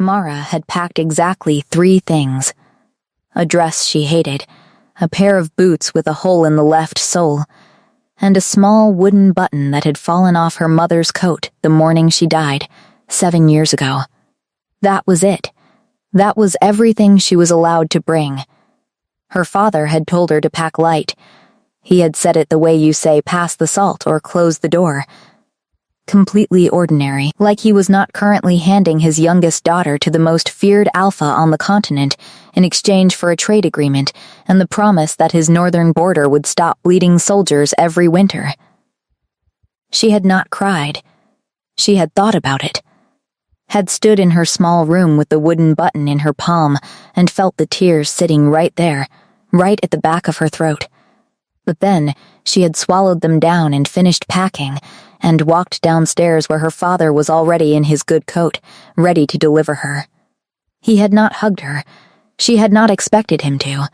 Mara had packed exactly 3 things. A dress she hated, a pair of boots with a hole in the left sole, and a small wooden button that had fallen off her mother's coat the morning she died, 7 years ago. That was it. That was everything she was allowed to bring. Her father had told her to pack light. He had said it the way you say pass the salt or close the door. Completely ordinary, like he was not currently handing his youngest daughter to the most feared alpha on the continent in exchange for a trade agreement and the promise that his northern border would stop bleeding soldiers every winter. She had not cried. She had thought about it. Had stood in her small room with the wooden button in her palm and felt the tears sitting right there, right at the back of her throat. But then she had swallowed them down and finished packing and walked downstairs where her father was already in his good coat, ready to deliver her. He had not hugged her. She had not expected him to.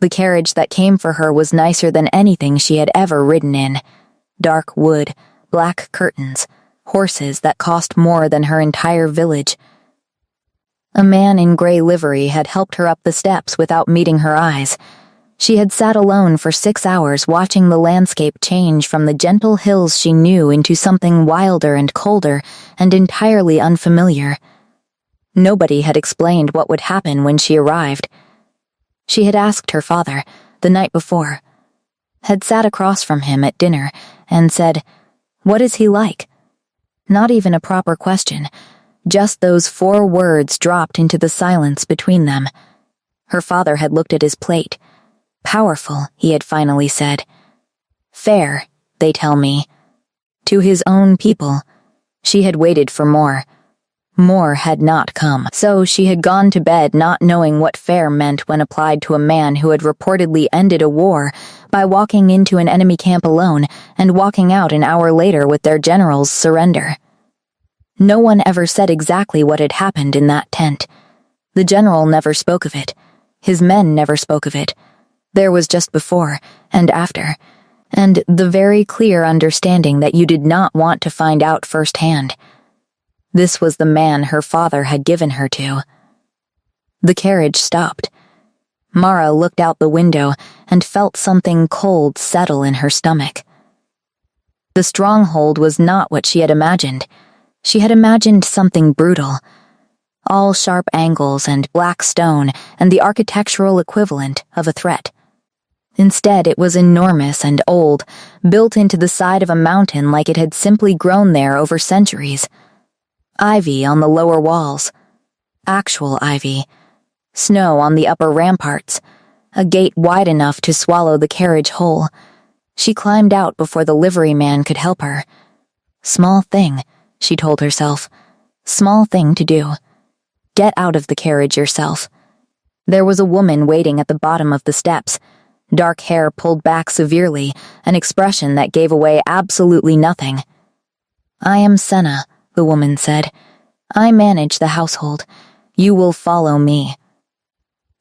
The carriage that came for her was nicer than anything she had ever ridden in. Dark wood, black curtains, horses that cost more than her entire village. A man in gray livery had helped her up the steps without meeting her eyes. She had sat alone for 6 hours watching the landscape change from the gentle hills she knew into something wilder and colder and entirely unfamiliar. Nobody had explained what would happen when she arrived. She had asked her father, the night before, had sat across from him at dinner, and said, "What is he like?" Not even a proper question, just those 4 words dropped into the silence between them. Her father had looked at his plate. "Powerful," he had finally said. "Fair, they tell me." To his own people. She had waited for more. More had not come, so she had gone to bed not knowing what fair meant when applied to a man who had reportedly ended a war by walking into an enemy camp alone and walking out an hour later with their general's surrender. No one ever said exactly what had happened in that tent. The general never spoke of it. His men never spoke of it. There was just before and after, and the very clear understanding that you did not want to find out firsthand. This was the man her father had given her to. The carriage stopped. Mara looked out the window and felt something cold settle in her stomach. The stronghold was not what she had imagined. She had imagined something brutal. All sharp angles and black stone and the architectural equivalent of a threat. Instead, it was enormous and old, built into the side of a mountain like it had simply grown there over centuries. Ivy on the lower walls. Actual ivy. Snow on the upper ramparts. A gate wide enough to swallow the carriage whole. She climbed out before the liveryman could help her. Small thing, she told herself. Small thing to do. Get out of the carriage yourself. There was a woman waiting at the bottom of the steps. Dark hair pulled back severely, an expression that gave away absolutely nothing. "I am Senna," the woman said. "I manage the household. You will follow me."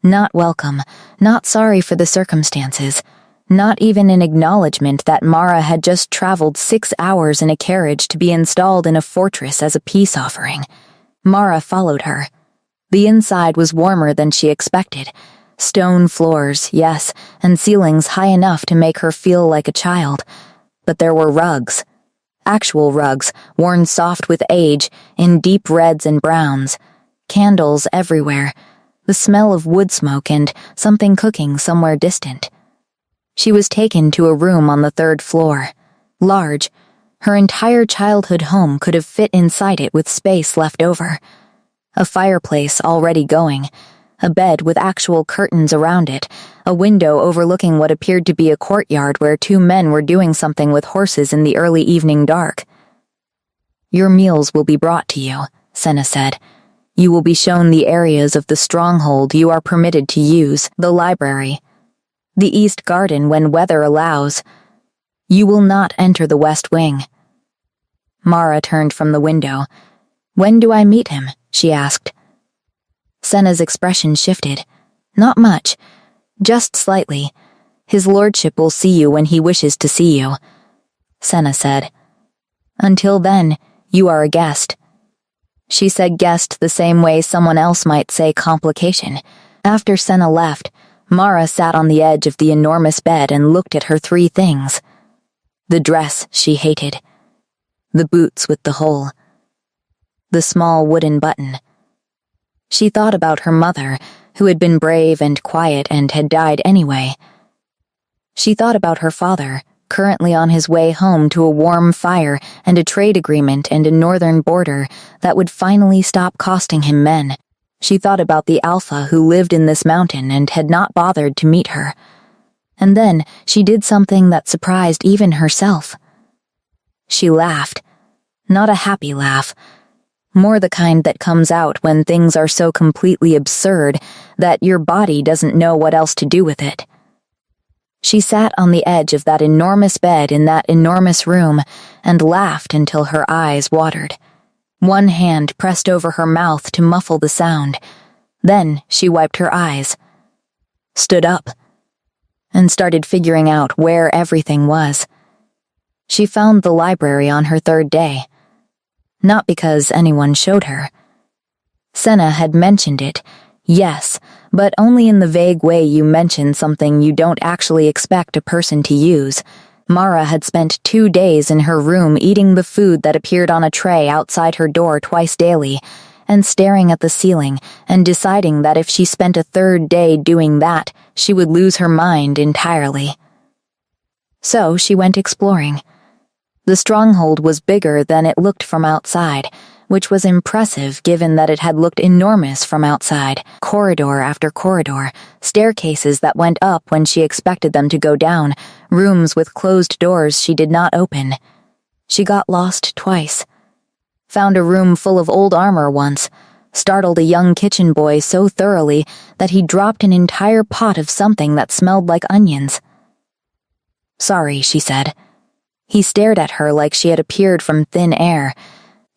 Not welcome, not sorry for the circumstances, not even an acknowledgement that Mara had just traveled 6 hours in a carriage to be installed in a fortress as a peace offering. Mara followed her. The inside was warmer than she expected. Stone floors, yes, and ceilings high enough to make her feel like a child. But there were rugs. Actual rugs, worn soft with age, in deep reds and browns. Candles everywhere. The smell of wood smoke and something cooking somewhere distant. She was taken to a room on the 3rd floor. Large. Her entire childhood home could have fit inside it with space left over. A fireplace already going. A bed with actual curtains around it, a window overlooking what appeared to be a courtyard where 2 men were doing something with horses in the early evening dark. "Your meals will be brought to you," Senna said. "You will be shown the areas of the stronghold you are permitted to use, the library, the east garden when weather allows. You will not enter the west wing." Mara turned from the window. "When do I meet him?" she asked. Senna's expression shifted. Not much. Just slightly. "His lordship will see you when he wishes to see you," Senna said. "Until then, you are a guest." She said guessed the same way someone else might say complication. After Senna left, Mara sat on the edge of the enormous bed and looked at her three things. The dress she hated. The boots with the hole. The small wooden button. She thought about her mother, who had been brave and quiet and had died anyway. She thought about her father, currently on his way home to a warm fire and a trade agreement and a northern border that would finally stop costing him men. She thought about the alpha who lived in this mountain and had not bothered to meet her. And then she did something that surprised even herself. She laughed. Not a happy laugh. More the kind that comes out when things are so completely absurd that your body doesn't know what else to do with it. She sat on the edge of that enormous bed in that enormous room and laughed until her eyes watered. One hand pressed over her mouth to muffle the sound. Then she wiped her eyes, stood up, and started figuring out where everything was. She found the library on her third day. Not because anyone showed her. Senna had mentioned it, yes, but only in the vague way you mention something you don't actually expect a person to use. Mara had spent 2 days in her room eating the food that appeared on a tray outside her door twice daily, and staring at the ceiling and deciding that if she spent a third day doing that, she would lose her mind entirely. So she went exploring. The stronghold was bigger than it looked from outside, which was impressive given that it had looked enormous from outside. Corridor after corridor, staircases that went up when she expected them to go down, rooms with closed doors she did not open. She got lost twice. Found a room full of old armor once, startled a young kitchen boy so thoroughly that he dropped an entire pot of something that smelled like onions. "Sorry," she said. He stared at her like she had appeared from thin air.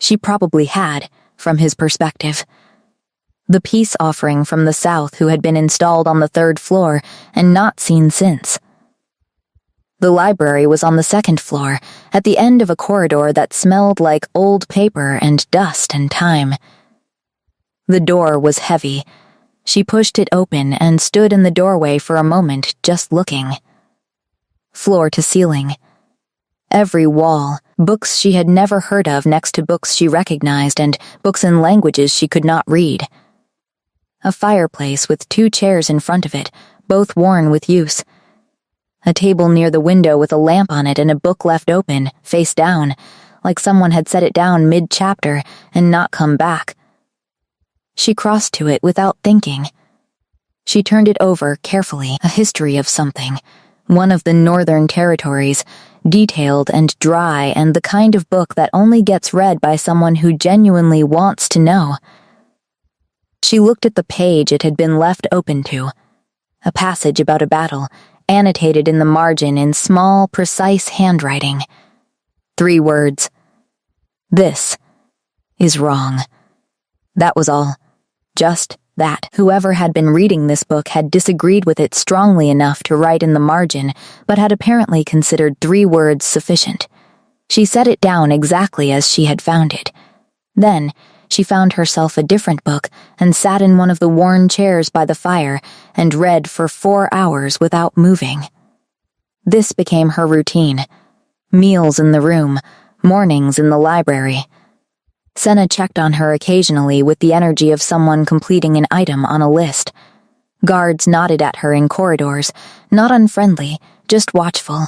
She probably had, from his perspective. The peace offering from the south who had been installed on the 3rd floor and not seen since. The library was on the 2nd floor, at the end of a corridor that smelled like old paper and dust and time. The door was heavy. She pushed it open and stood in the doorway for a moment, just looking. Floor to ceiling. Every wall, books she had never heard of next to books she recognized and books in languages she could not read. A fireplace with 2 chairs in front of it, both worn with use. A table near the window with a lamp on it and a book left open, face down, like someone had set it down mid-chapter and not come back. She crossed to it without thinking. She turned it over carefully, a history of something, one of the northern territories, detailed and dry and the kind of book that only gets read by someone who genuinely wants to know. She looked at the page it had been left open to, a passage about a battle, annotated in the margin in small, precise handwriting. 3 words. "This is wrong." That was all. Just that. Whoever had been reading this book had disagreed with it strongly enough to write in the margin, but had apparently considered 3 words sufficient. She set it down exactly as she had found it. Then, she found herself a different book and sat in one of the worn chairs by the fire and read for 4 hours without moving. This became her routine. Meals in the room, mornings in the library. Senna checked on her occasionally with the energy of someone completing an item on a list. Guards nodded at her in corridors, not unfriendly, just watchful.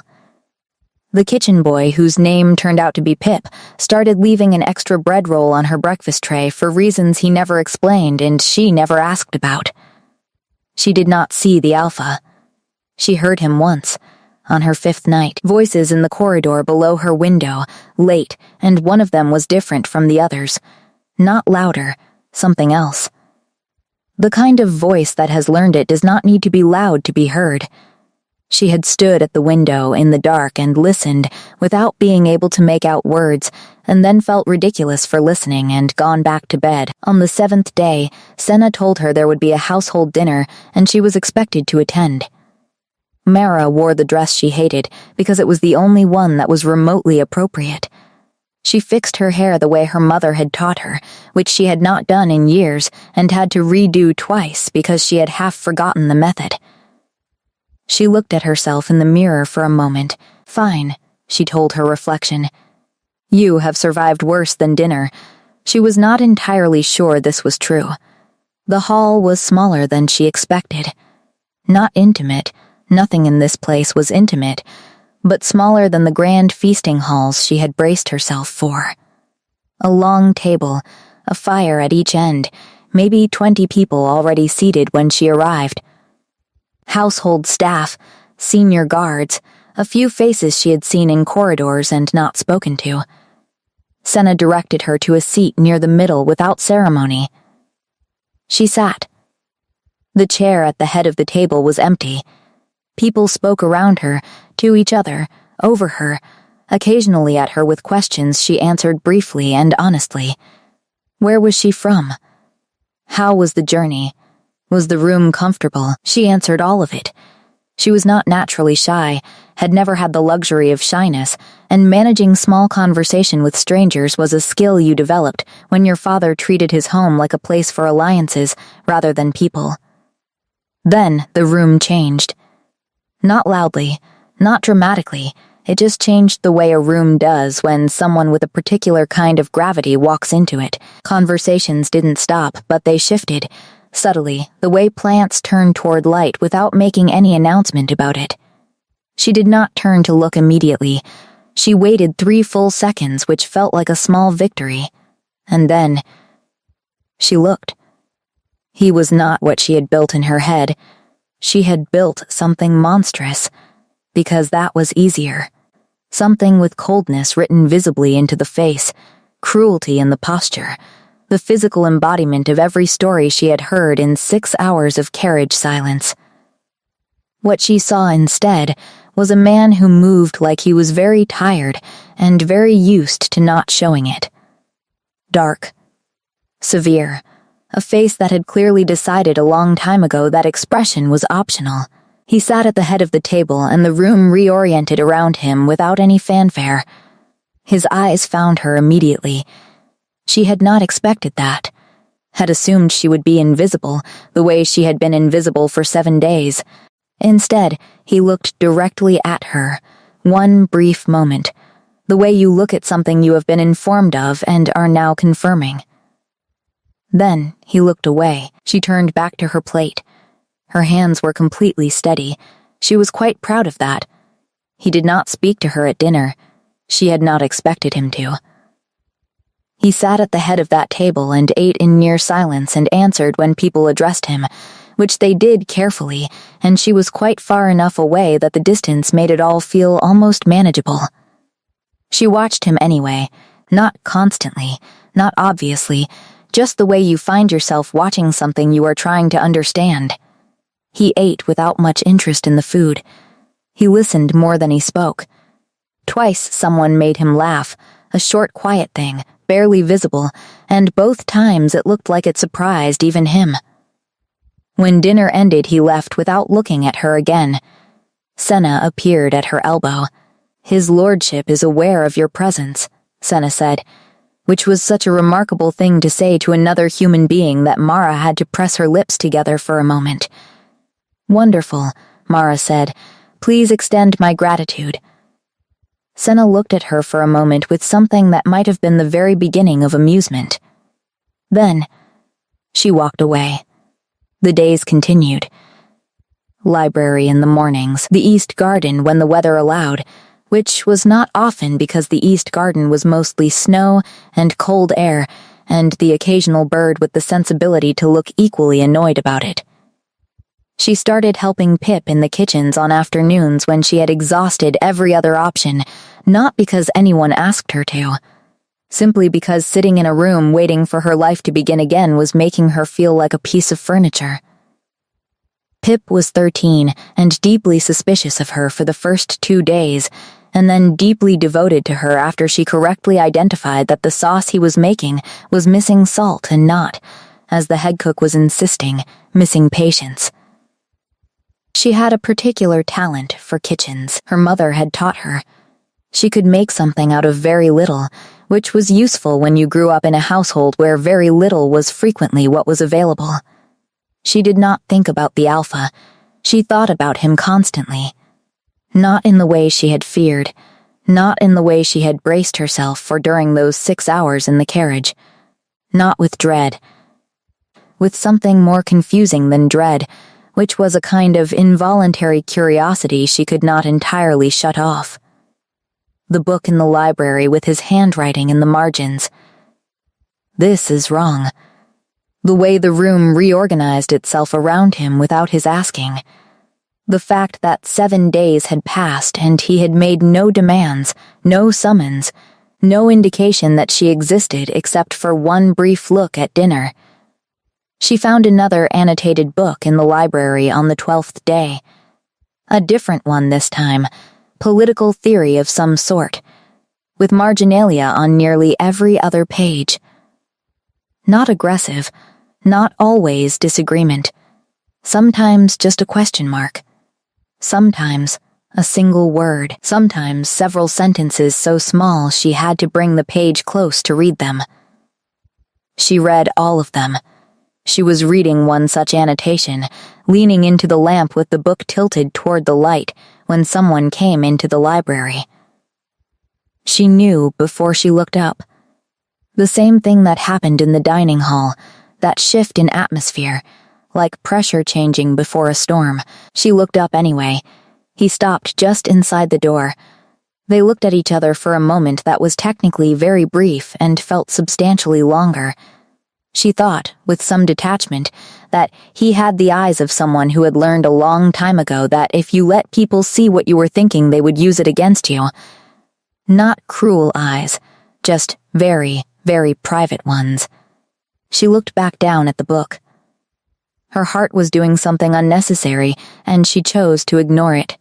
The kitchen boy, whose name turned out to be Pip, started leaving an extra bread roll on her breakfast tray for reasons he never explained and she never asked about. She did not see the alpha. She heard him once, on her 5th night, voices in the corridor below her window, late, and one of them was different from the others. Not louder, something else. The kind of voice that has learned it does not need to be loud to be heard. She had stood at the window in the dark and listened without being able to make out words, and then felt ridiculous for listening and gone back to bed. On the 7th day, Senna told her there would be a household dinner and she was expected to attend. Mara wore the dress she hated because it was the only one that was remotely appropriate. She fixed her hair the way her mother had taught her, which she had not done in years and had to redo twice because she had half forgotten the method. She looked at herself in the mirror for a moment. "Fine," she told her reflection. "You have survived worse than dinner." She was not entirely sure this was true. The hall was smaller than she expected. Not intimate, nothing in this place was intimate, but smaller than the grand feasting halls she had braced herself for. A long table, a fire at each end, maybe 20 people already seated when she arrived. Household staff, senior guards, a few faces she had seen in corridors and not spoken to. Senna directed her to a seat near the middle without ceremony. She sat. The chair at the head of the table was empty. People spoke around her, to each other, over her, occasionally at her with questions she answered briefly and honestly. Where was she from? How was the journey? Was the room comfortable? She answered all of it. She was not naturally shy, had never had the luxury of shyness, and managing small conversation with strangers was a skill you developed when your father treated his home like a place for alliances rather than people. Then the room changed. Not loudly, not dramatically, it just changed the way a room does when someone with a particular kind of gravity walks into it. Conversations didn't stop, but they shifted, subtly, the way plants turn toward light without making any announcement about it. She did not turn to look immediately. She waited 3 full seconds, which felt like a small victory. And then she looked. He was not what she had built in her head. She had built something monstrous, because that was easier. Something with coldness written visibly into the face, cruelty in the posture, the physical embodiment of every story she had heard in 6 hours of carriage silence. What she saw instead was a man who moved like he was very tired and very used to not showing it. Dark, severe, a face that had clearly decided a long time ago that expression was optional. He sat at the head of the table and the room reoriented around him without any fanfare. His eyes found her immediately. She had not expected that, had assumed she would be invisible, the way she had been invisible for 7 days. Instead, he looked directly at her, one brief moment, the way you look at something you have been informed of and are now confirming. Then he looked away. She turned back to her plate. Her hands were completely steady. She was quite proud of that. He did not speak to her at dinner. She had not expected him to. He sat at the head of that table and ate in near silence and answered when people addressed him, which they did carefully, and she was quite far enough away that the distance made it all feel almost manageable. She watched him anyway, not constantly, not obviously, just the way you find yourself watching something you are trying to understand. He ate without much interest in the food. He listened more than he spoke. Twice someone made him laugh, a short quiet thing, barely visible, and both times it looked like it surprised even him. When dinner ended, he left without looking at her again. Senna appeared at her elbow. "His lordship is aware of your presence," Senna said, which was such a remarkable thing to say to another human being that Mara had to press her lips together for a moment. "Wonderful," Mara said. "Please extend my gratitude." Senna looked at her for a moment with something that might have been the very beginning of amusement. Then she walked away. The days continued. Library in the mornings, the East Garden when the weather allowed, which was not often because the East Garden was mostly snow and cold air, and the occasional bird with the sensibility to look equally annoyed about it. She started helping Pip in the kitchens on afternoons when she had exhausted every other option, not because anyone asked her to, simply because sitting in a room waiting for her life to begin again was making her feel like a piece of furniture. Pip was 13 and deeply suspicious of her for the first 2 days, and then deeply devoted to her after she correctly identified that the sauce he was making was missing salt and not, as the head cook was insisting, missing patience. She had a particular talent for kitchens, her mother had taught her. She could make something out of very little, which was useful when you grew up in a household where very little was frequently what was available. She did not think about the alpha. She thought about him constantly. Not in the way she had feared, not in the way she had braced herself for during those 6 hours in the carriage. Not with dread. With something more confusing than dread, which was a kind of involuntary curiosity she could not entirely shut off. The book in the library with his handwriting in the margins. This is wrong. The way the room reorganized itself around him without his asking. The fact that 7 days had passed and he had made no demands, no summons, no indication that she existed except for one brief look at dinner. She found another annotated book in the library on the 12th day. A different one this time, political theory of some sort, with marginalia on nearly every other page. Not aggressive, not always disagreement. Sometimes just a question mark. Sometimes a single word. Sometimes several sentences so small she had to bring the page close to read them. She read all of them. She was reading one such annotation, leaning into the lamp with the book tilted toward the light, when someone came into the library. She knew before she looked up. The same thing that happened in the dining hall, that shift in atmosphere, like pressure changing before a storm. She looked up anyway. He stopped just inside the door. They looked at each other for a moment that was technically very brief and felt substantially longer. She thought, with some detachment, that he had the eyes of someone who had learned a long time ago that if you let people see what you were thinking, they would use it against you. Not cruel eyes, just very, very private ones. She looked back down at the book. Her heart was doing something unnecessary, and she chose to ignore it.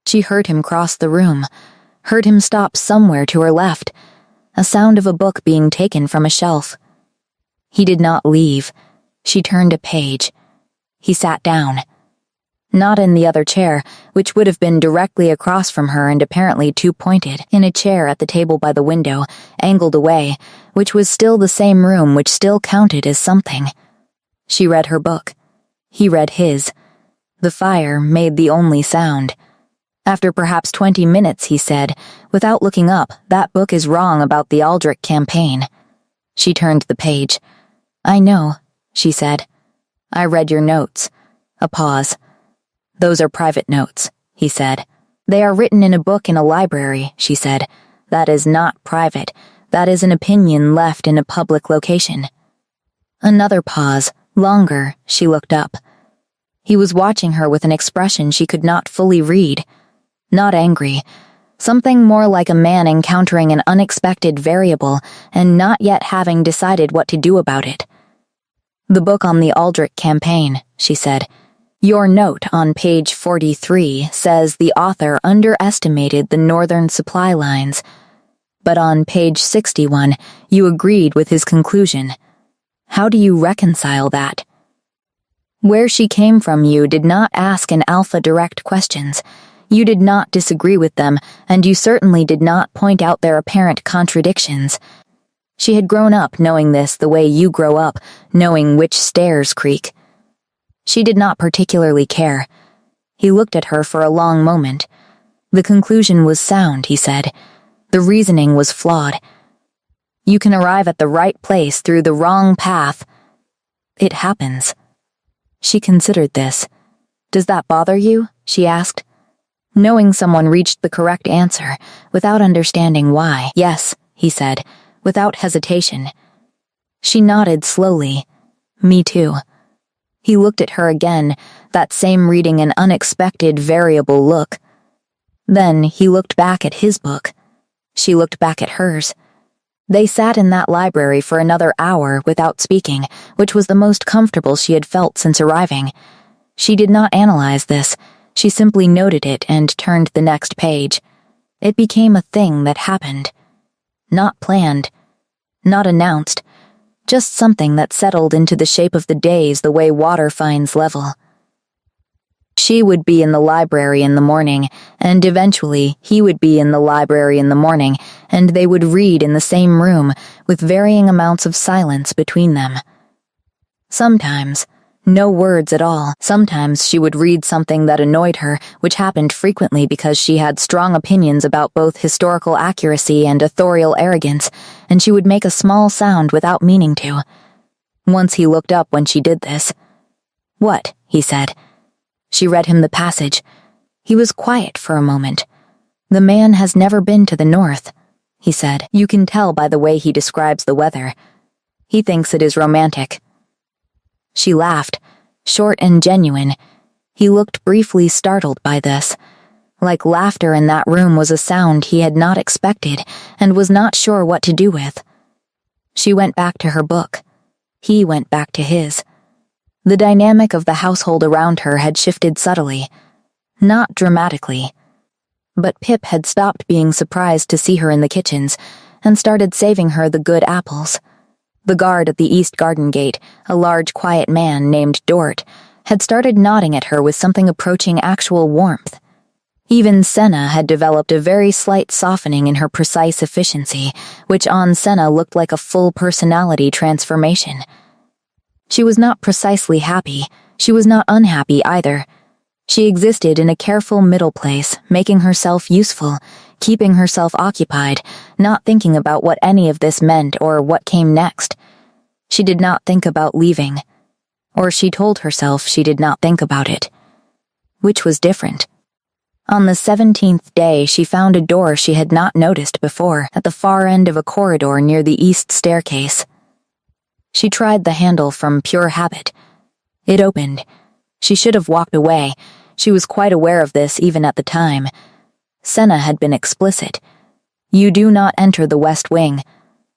She heard him cross the room, heard him stop somewhere to her left, a sound of a book being taken from a shelf. He did not leave. She turned a page. He sat down. Not in the other chair, which would have been directly across from her and apparently too pointed, in a chair at the table by the window, angled away, which was still the same room which still counted as something. She read her book. He read his. The fire made the only sound. After perhaps 20 minutes, he said, without looking up, "That book is wrong about the Aldrich campaign." She turned the page. "I know," she said. "I read your notes." A pause. "Those are private notes," he said. "They are written in a book in a library," she said. "That is not private. That is an opinion left in a public location." Another pause. Longer. She looked up. He was watching her with an expression she could not fully read. Not angry. Something more like a man encountering an unexpected variable and not yet having decided what to do about it. "The book on the Aldrich campaign," she said. "Your note on page 43 says the author underestimated the northern supply lines. But on page 61, you agreed with his conclusion. How do you reconcile that?" Where she came from, you did not ask an alpha direct questions. You did not disagree with them, and you certainly did not point out their apparent contradictions. She had grown up knowing this the way you grow up, knowing which stairs creak. She did not particularly care. He looked at her for a long moment. The conclusion was sound, he said. The reasoning was flawed. You can arrive at the right place through the wrong path. It happens. She considered this. "Does that bother you?" she asked. Knowing someone reached the correct answer, without understanding why. "Yes," he said, without hesitation. She nodded slowly. "Me too." He looked at her again, that same reading an unexpected, variable look. Then he looked back at his book. She looked back at hers. They sat in that library for another hour without speaking, which was the most comfortable she had felt since arriving. She did not analyze this. She simply noted it and turned the next page. It became a thing that happened. Not planned. Not announced. Just something that settled into the shape of the days the way water finds level. She would be in the library in the morning, and eventually he would be in the library in the morning, and they would read in the same room, with varying amounts of silence between them. Sometimes, no words at all. Sometimes she would read something that annoyed her, which happened frequently because she had strong opinions about both historical accuracy and authorial arrogance, and she would make a small sound without meaning to. Once he looked up when she did this. "What?" he said. She read him the passage. He was quiet for a moment. "The man has never been to the north," he said. "You can tell by the way he describes the weather. He thinks it is romantic." She laughed, short and genuine. He looked briefly startled by this. Like laughter in that room was a sound he had not expected and was not sure what to do with. She went back to her book. He went back to his. The dynamic of the household around her had shifted subtly, not dramatically. But Pip had stopped being surprised to see her in the kitchens and started saving her the good apples. The guard at the east garden gate, a large quiet man named Dort, had started nodding at her with something approaching actual warmth. Even Senna had developed a very slight softening in her precise efficiency, which on Senna looked like a full personality transformation. She was not precisely happy. She was not unhappy either. She existed in a careful middle place, making herself useful, keeping herself occupied, not thinking about what any of this meant or what came next. She did not think about leaving. Or she told herself she did not think about it. Which was different. On the 17th day, she found a door she had not noticed before, at the far end of a corridor near the east staircase. She tried the handle from pure habit. It opened. She should have walked away. She was quite aware of this even at the time. Senna had been explicit. "You do not enter the West Wing."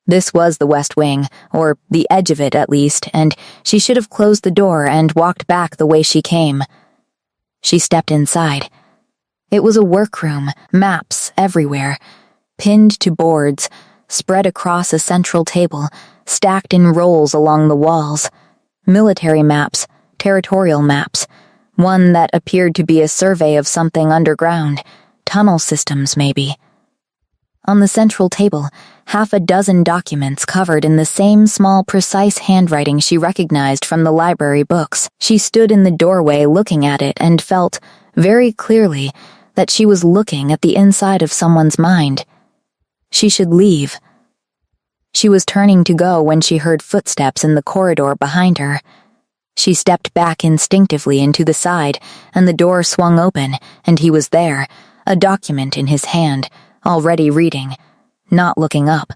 This was the West Wing, or the edge of it at least, and she should have closed the door and walked back the way she came. She stepped inside. It was a workroom, maps everywhere, pinned to boards, spread across a central table, stacked in rolls along the walls. Military maps, territorial maps, one that appeared to be a survey of something underground, tunnel systems maybe. On the central table, half a dozen documents covered in the same small, precise handwriting she recognized from the library books. She stood in the doorway looking at it and felt, very clearly, that she was looking at the inside of someone's mind. She should leave. She was turning to go when she heard footsteps in the corridor behind her. She stepped back instinctively into the side, and the door swung open, and he was there, a document in his hand, already reading, not looking up.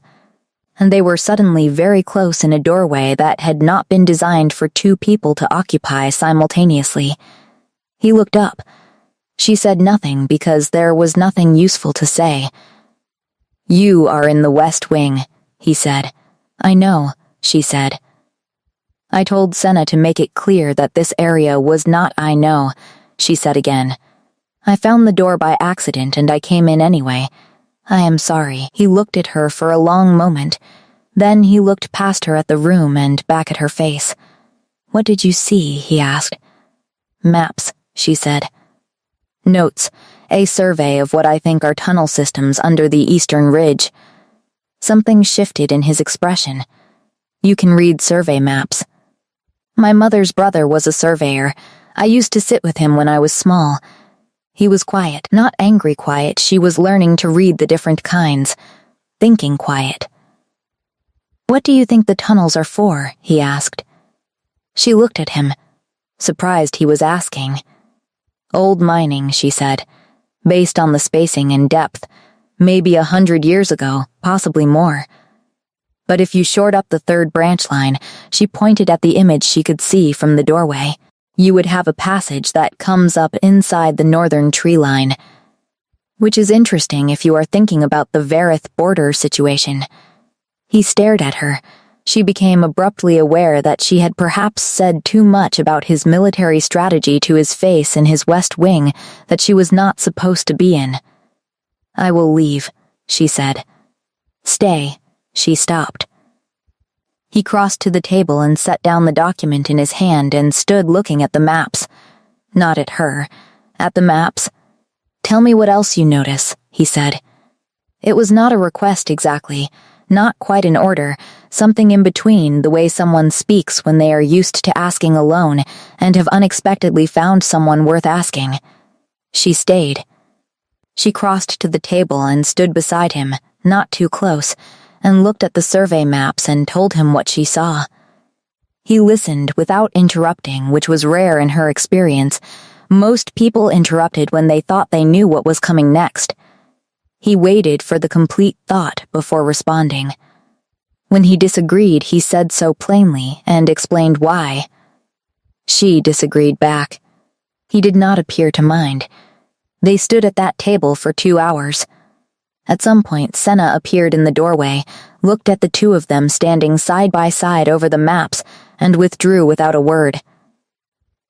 And they were suddenly very close in a doorway that had not been designed for two people to occupy simultaneously. He looked up. She said nothing because there was nothing useful to say. "You are in the West Wing," he said. "I know," she said. "I told Senna to make it clear that this area was not I know," she said again. "I found the door by accident and I came in anyway. I am sorry." He looked at her for a long moment. Then he looked past her at the room and back at her face. "What did you see?" he asked. "Maps," she said. "Notes, a survey of what I think are tunnel systems under the eastern ridge." Something shifted in his expression. "You can read survey maps." "My mother's brother was a surveyor. I used to sit with him when I was small." He was quiet, not angry quiet. She was learning to read the different kinds. Thinking quiet. "What do you think the tunnels are for?" he asked. She looked at him, surprised he was asking. "Old mining," she said, "based on the spacing and depth. Maybe 100 years ago, possibly more. But if you short up the third branch line," she pointed at the image she could see from the doorway, "you would have a passage that comes up inside the northern tree line. Which is interesting if you are thinking about the Varith border situation." He stared at her. She became abruptly aware that she had perhaps said too much about his military strategy to his face in his West Wing that she was not supposed to be in. "I will leave," she said. "Stay." She stopped. He crossed to the table and set down the document in his hand and stood looking at the maps. Not at her. At the maps. "Tell me what else you notice," he said. It was not a request exactly, not quite an order, something in between the way someone speaks when they are used to asking alone and have unexpectedly found someone worth asking. She stayed. She crossed to the table and stood beside him, not too close, and looked at the survey maps and told him what she saw. He listened without interrupting, which was rare in her experience. Most people interrupted when they thought they knew what was coming next. He waited for the complete thought before responding. When he disagreed, he said so plainly and explained why. She disagreed back. He did not appear to mind. They stood at that table for 2 hours. At some point, Senna appeared in the doorway, looked at the two of them standing side by side over the maps, and withdrew without a word.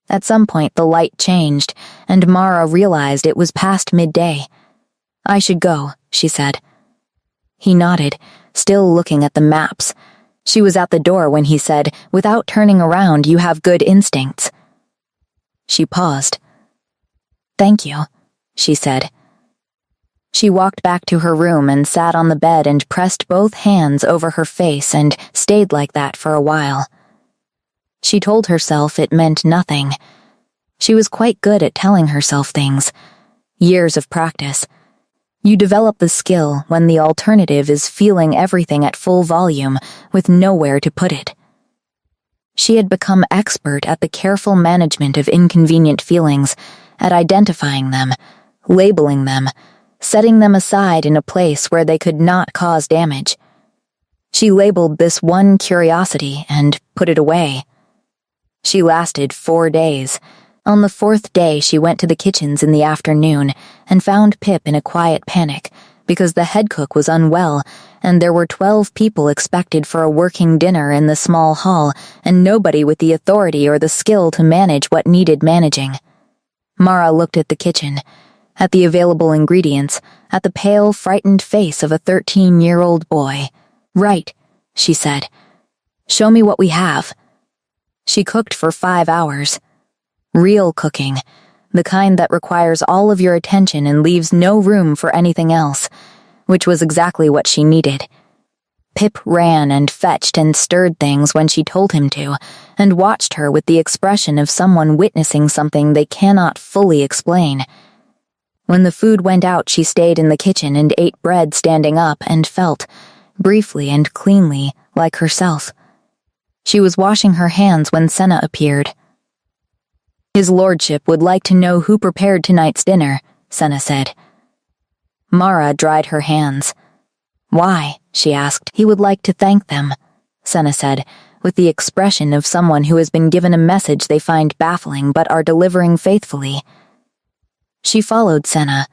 At some point, the light changed, and Mara realized it was past midday. "I should go," she said. He nodded, still looking at the maps. She was at the door when he said, "Without turning around, you have good instincts." She paused. "Thank you," she said. She walked back to her room and sat on the bed and pressed both hands over her face and stayed like that for a while. She told herself it meant nothing. She was quite good at telling herself things. Years of practice. You develop the skill when the alternative is feeling everything at full volume with nowhere to put it. She had become expert at the careful management of inconvenient feelings, at identifying them, labeling them, setting them aside in a place where they could not cause damage. She labeled this one curiosity and put it away. She lasted 4 days. On the 4th day, she went to the kitchens in the afternoon and found Pip in a quiet panic because the head cook was unwell and there were 12 people expected for a working dinner in the small hall and nobody with the authority or the skill to manage what needed managing. Mara looked at the kitchen, at the available ingredients, at the pale, frightened face of a 13-year-old boy. "Right," she said. "Show me what we have." She cooked for 5 hours. Real cooking, the kind that requires all of your attention and leaves no room for anything else, which was exactly what she needed. Pip ran and fetched and stirred things when she told him to, and watched her with the expression of someone witnessing something they cannot fully explain. When the food went out, she stayed in the kitchen and ate bread standing up and felt, briefly and cleanly, like herself. She was washing her hands when Senna appeared. "His lordship would like to know who prepared tonight's dinner," Senna said. Mara dried her hands. "Why?" she asked. "He would like to thank them," Senna said, with the expression of someone who has been given a message they find baffling but are delivering faithfully. She followed Senna.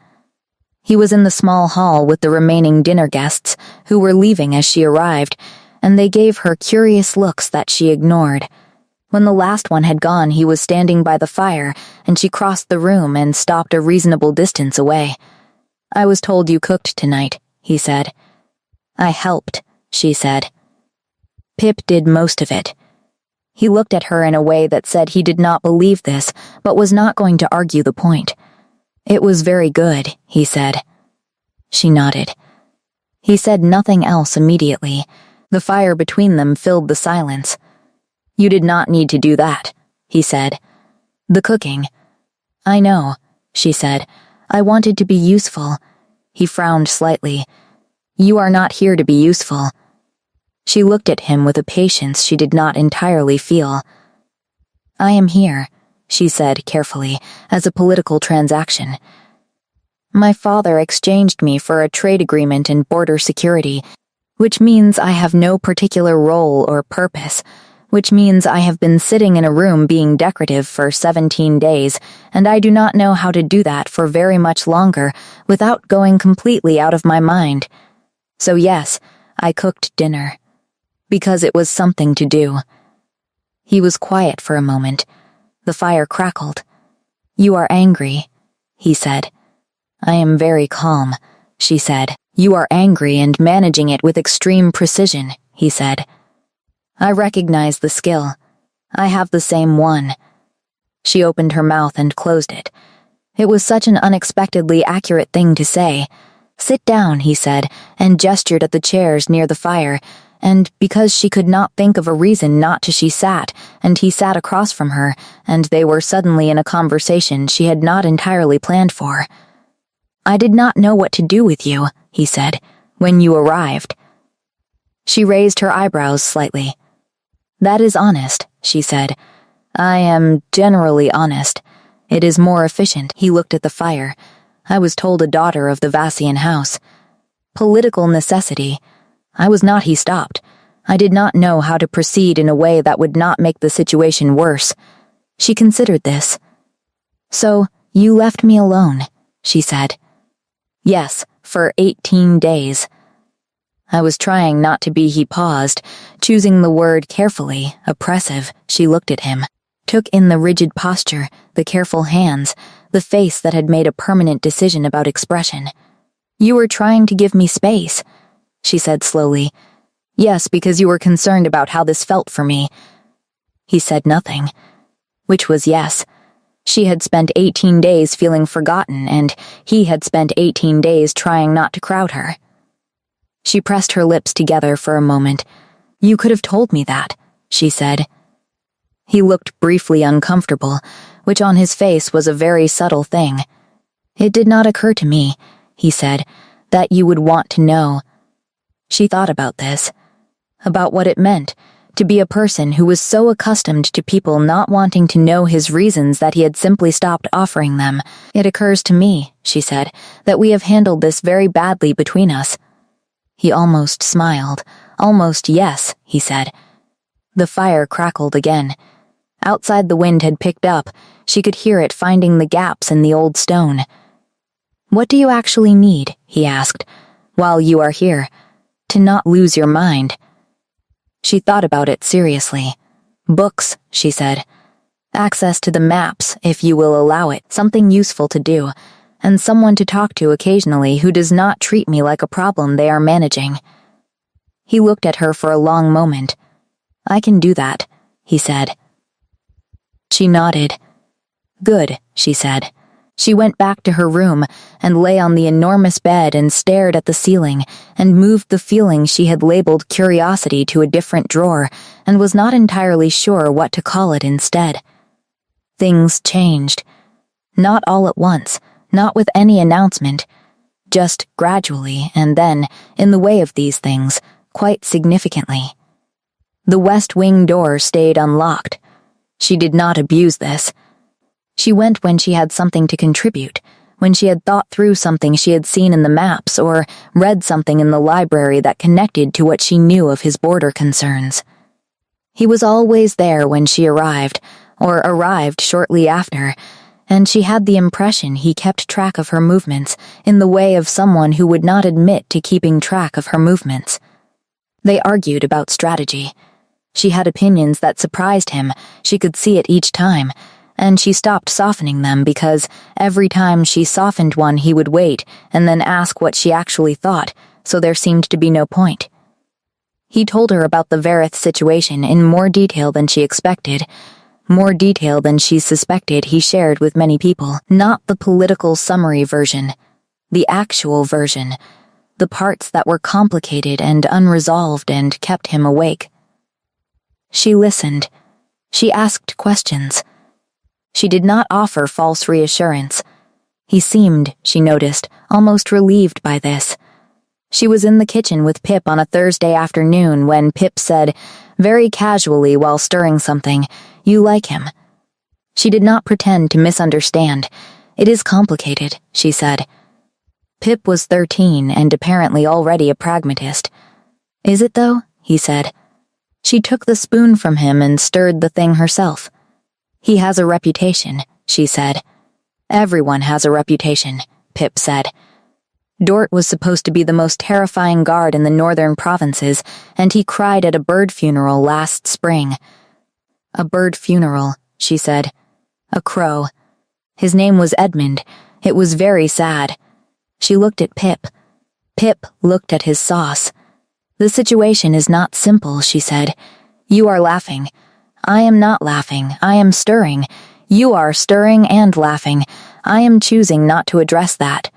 He was in the small hall with the remaining dinner guests, who were leaving as she arrived, and they gave her curious looks that she ignored. When the last one had gone, he was standing by the fire, and she crossed the room and stopped a reasonable distance away. "I was told you cooked tonight," he said. "I helped," she said. Pip did most of it. He looked at her in a way that said he did not believe this, but was not going to argue the point. "It was very good," he said. She nodded. He said nothing else immediately. The fire between them filled the silence. "You did not need to do that," he said. "The cooking." "I know," she said. "I wanted to be useful." He frowned slightly. "You are not here to be useful." She looked at him with a patience she did not entirely feel. "I am here," she said carefully, "as a political transaction. My father exchanged me for a trade agreement in border security, which means I have no particular role or purpose, which means I have been sitting in a room being decorative for 17 days, and I do not know how to do that for very much longer without going completely out of my mind. So yes, I cooked dinner. Because it was something to do." He was quiet for a moment. The fire crackled. "You are angry," he said. "I am very calm," she said. "You are angry and managing it with extreme precision," he said. "I recognize the skill. I have the same one." She opened her mouth and closed it. It was such an unexpectedly accurate thing to say. "Sit down," he said, and gestured at the chairs near the fire, and because she could not think of a reason not to, she sat, and he sat across from her, and they were suddenly in a conversation she had not entirely planned for. "I did not know what to do with you," he said, "when you arrived." She raised her eyebrows slightly. "That is honest," she said. "I am generally honest. It is more efficient." He looked at the fire. "I was told a daughter of the Vassian house. Political necessity. I was not." He stopped. "I did not know how to proceed in a way that would not make the situation worse." She considered this. "So, you left me alone," she said. "Yes, for 18 days. I was trying not to be." He paused, choosing the word carefully. "Oppressive." She looked at him, took in the rigid posture, the careful hands, the face that had made a permanent decision about expression. "You were trying to give me space," she said slowly. "Yes, because you were concerned about how this felt for me." He said nothing, which was yes. She had spent 18 days feeling forgotten, and he had spent 18 days trying not to crowd her. She pressed her lips together for a moment. "You could have told me that," she said. He looked briefly uncomfortable, which on his face was a very subtle thing. "It did not occur to me," he said, "that you would want to know." She thought about this, about what it meant to be a person who was so accustomed to people not wanting to know his reasons that he had simply stopped offering them. "It occurs to me," she said, "that we have handled this very badly between us." He almost smiled. "Almost yes," he said. The fire crackled again. Outside, the wind had picked up. She could hear it finding the gaps in the old stone. "What do you actually need?" he asked. "While you are here, to not lose your mind." She thought about it seriously. "Books," she said. "Access to the maps, if you will allow it, something useful to do, and someone to talk to occasionally who does not treat me like a problem they are managing." He looked at her for a long moment. "I can do that," he said. She nodded. "Good," she said. She went back to her room and lay on the enormous bed and stared at the ceiling and moved the feeling she had labeled curiosity to a different drawer and was not entirely sure what to call it instead. Things changed. Not all at once, not with any announcement, just gradually and then, in the way of these things, quite significantly. The West Wing door stayed unlocked. She did not abuse this. She went when she had something to contribute, when she had thought through something she had seen in the maps or read something in the library that connected to what she knew of his border concerns. He was always there when she arrived, or arrived shortly after, and she had the impression he kept track of her movements in the way of someone who would not admit to keeping track of her movements. They argued about strategy. She had opinions that surprised him. She could see it each time, and she stopped softening them because every time she softened one he would wait and then ask what she actually thought, so there seemed to be no point. He told her about the Verith situation in more detail than she expected, more detail than she suspected he shared with many people. Not the political summary version, the actual version, the parts that were complicated and unresolved and kept him awake. She listened. She asked questions. She did not offer false reassurance. He seemed, she noticed, almost relieved by this. She was in the kitchen with Pip on a Thursday afternoon when Pip said, very casually while stirring something, "You like him." She did not pretend to misunderstand. "It is complicated," she said. Pip was 13 and apparently already a pragmatist. "Is it though?" he said. She took the spoon from him and stirred the thing herself. "He has a reputation," she said. "Everyone has a reputation," Pip said. Dort was supposed to be the most terrifying guard in the northern provinces, and he cried at a bird funeral last spring. "A bird funeral," she said. "A crow. His name was Edmund. It was very sad." She looked at Pip. Pip looked at his sauce. "The situation is not simple," she said. "You are laughing. I am not laughing. I am stirring. You are stirring and laughing. I am choosing not to address that."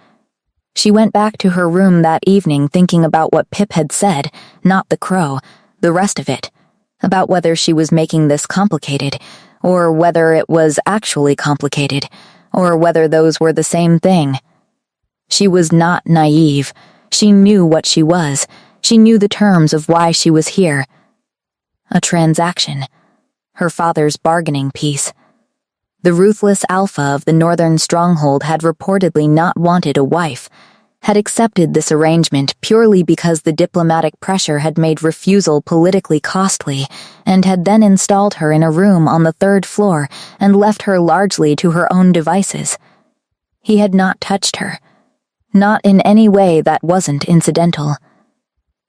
She went back to her room that evening thinking about what Pip had said, not the crow, the rest of it, about whether she was making this complicated, or whether it was actually complicated, or whether those were the same thing. She was not naive. She knew what she was. She knew the terms of why she was here. A transaction. Her father's bargaining piece. The ruthless alpha of the northern stronghold had reportedly not wanted a wife, had accepted this arrangement purely because the diplomatic pressure had made refusal politically costly, and had then installed her in a room on the 3rd floor and left her largely to her own devices. He had not touched her. Not in any way that wasn't incidental.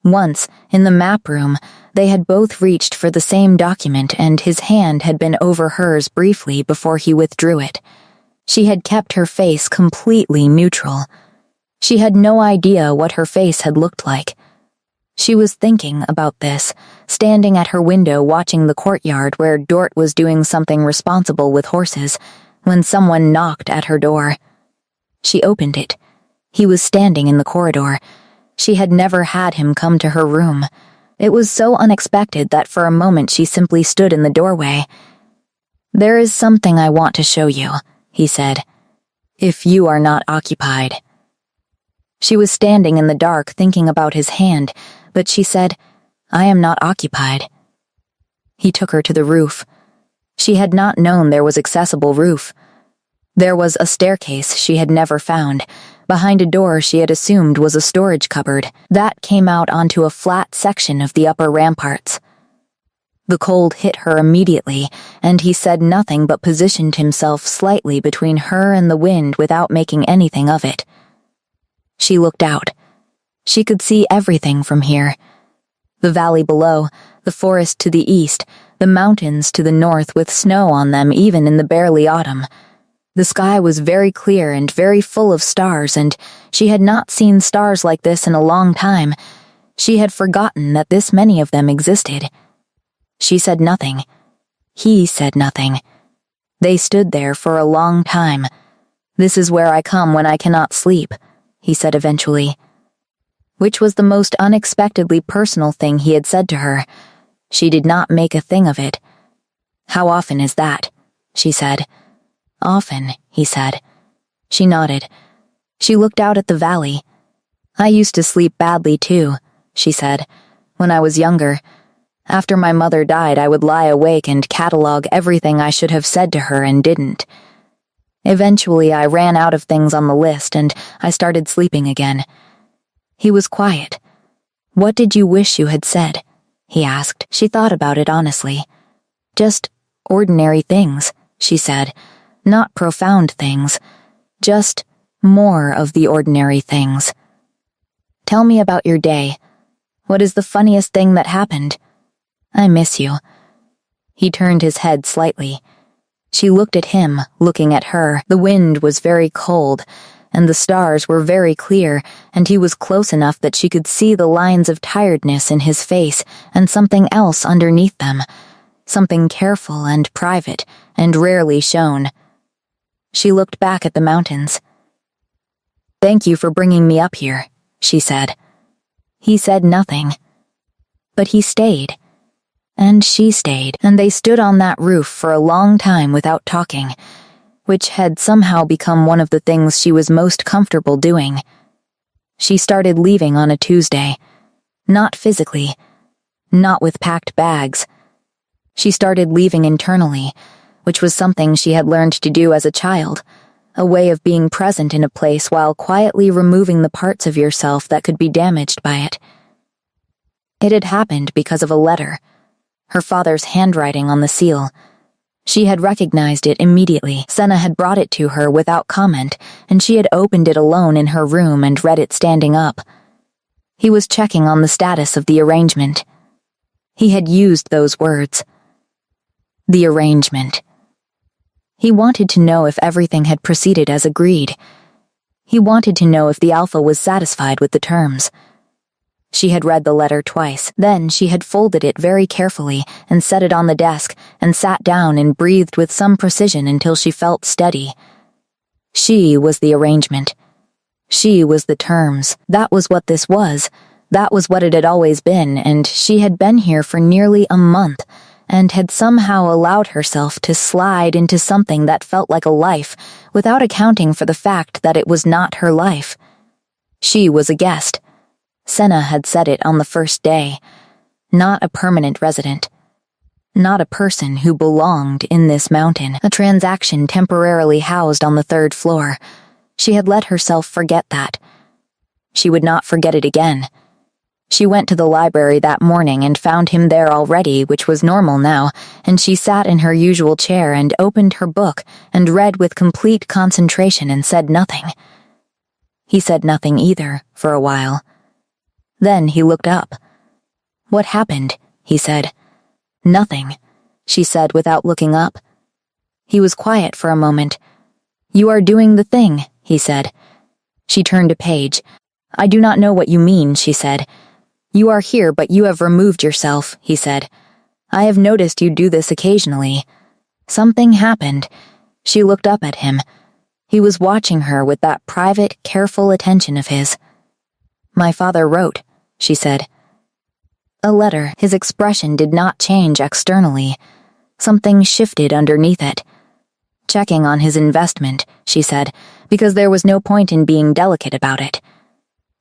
Once, in the map room, they had both reached for the same document and his hand had been over hers briefly before he withdrew it. She had kept her face completely neutral. She had no idea what her face had looked like. She was thinking about this, standing at her window watching the courtyard where Dort was doing something responsible with horses, when someone knocked at her door. She opened it. He was standing in the corridor. She had never had him come to her room. It was so unexpected that for a moment she simply stood in the doorway. "There is something I want to show you," he said, "if you are not occupied." She was standing in the dark thinking about his hand, but she said, "I am not occupied." He took her to the roof. She had not known there was accessible roof. There was a staircase she had never found, behind a door she had assumed was a storage cupboard, that came out onto a flat section of the upper ramparts. The cold hit her immediately, and he said nothing but positioned himself slightly between her and the wind without making anything of it. She looked out. She could see everything from here. The valley below, the forest to the east, the mountains to the north with snow on them even in the barely autumn. The sky was very clear and very full of stars, and she had not seen stars like this in a long time. She had forgotten that this many of them existed. She said nothing. He said nothing. They stood there for a long time. "This is where I come when I cannot sleep," he said eventually. Which was the most unexpectedly personal thing he had said to her. She did not make a thing of it. "How often is that?" she said. "Often," he said. She nodded. She looked out at the valley. "I used to sleep badly too," she said, "when I was younger. After my mother died, I would lie awake and catalog everything I should have said to her and didn't. Eventually, I ran out of things on the list and I started sleeping again." He was quiet. "What did you wish you had said?" he asked. She thought about it honestly. "Just ordinary things," she said. "Not profound things. Just more of the ordinary things. Tell me about your day. What is the funniest thing that happened? I miss you." He turned his head slightly. She looked at him, looking at her. The wind was very cold, and the stars were very clear, and he was close enough that she could see the lines of tiredness in his face and something else underneath them, something careful and private and rarely shown. She looked back at the mountains. "Thank you for bringing me up here," she said. He said nothing. But he stayed. And she stayed, and they stood on that roof for a long time without talking, which had somehow become one of the things she was most comfortable doing. She started leaving on a Tuesday. Not physically. Not with packed bags. She started leaving internally, which was something she had learned to do as a child, a way of being present in a place while quietly removing the parts of yourself that could be damaged by it. It had happened because of a letter. Her father's handwriting on the seal. She had recognized it immediately. Senna had brought it to her without comment, and she had opened it alone in her room and read it standing up. He was checking on the status of the arrangement. He had used those words. The arrangement. He wanted to know if everything had proceeded as agreed. He wanted to know if the Alpha was satisfied with the terms. She had read the letter twice. Then she had folded it very carefully and set it on the desk and sat down and breathed with some precision until she felt steady. She was the arrangement. She was the terms. That was what this was. That was what it had always been, and she had been here for nearly a month and had somehow allowed herself to slide into something that felt like a life without accounting for the fact that it was not her life. She was a guest. Senna had said it on the first day. Not a permanent resident. Not a person who belonged in this mountain, a transaction temporarily housed on the 3rd floor. She had let herself forget that. She would not forget it again. She went to the library that morning and found him there already, which was normal now, and she sat in her usual chair and opened her book and read with complete concentration and said nothing. He said nothing either, for a while. Then he looked up. "What happened?" he said. "Nothing," she said without looking up. He was quiet for a moment. "You are doing the thing," he said. She turned a page. "I do not know what you mean," she said. "You are here, but you have removed yourself," he said. "I have noticed you do this occasionally." Something happened. She looked up at him. He was watching her with that private, careful attention of his. "My father wrote," she said. A letter. His expression did not change externally. Something shifted underneath it. "Checking on his investment," she said, because there was no point in being delicate about it.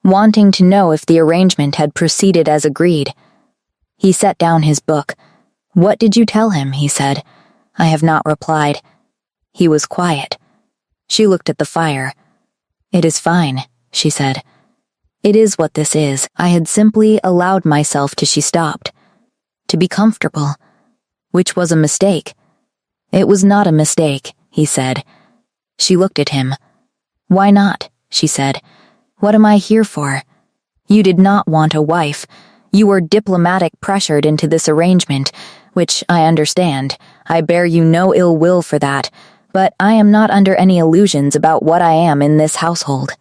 Wanting to know if the arrangement had proceeded as agreed. He set down his book. "What did you tell him?" he said. "I have not replied." He was quiet. She looked at the fire. "It is fine," she said. "It is what this is. I had simply allowed myself to," she stopped, "to be comfortable, which was a mistake." "It was not a mistake," he said. She looked at him. "Why not?" she said. "What am I here for? You did not want a wife. You were diplomatic pressured into this arrangement, which I understand. I bear you no ill will for that, but I am not under any illusions about what I am in this household."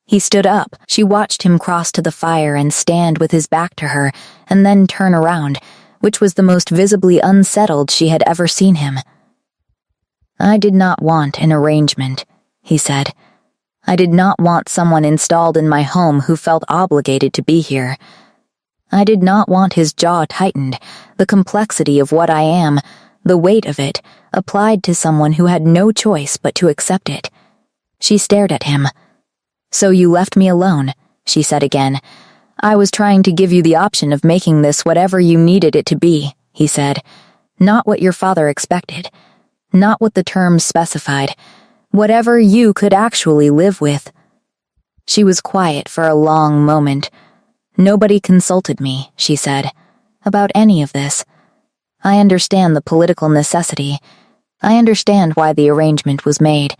He stood up. She watched him cross to the fire and stand with his back to her, and then turn around, which was the most visibly unsettled she had ever seen him. "I did not want an arrangement," he said. "I did not want someone installed in my home who felt obligated to be here. I did not want his jaw tightened, the complexity of what I am, the weight of it, applied to someone who had no choice but to accept it." She stared at him. "So you left me alone," she said again. "I was trying to give you the option of making this whatever you needed it to be," he said. "Not what your father expected. Not what the terms specified. Whatever you could actually live with." She was quiet for a long moment. "Nobody consulted me," she said, "about any of this. I understand the political necessity. I understand why the arrangement was made.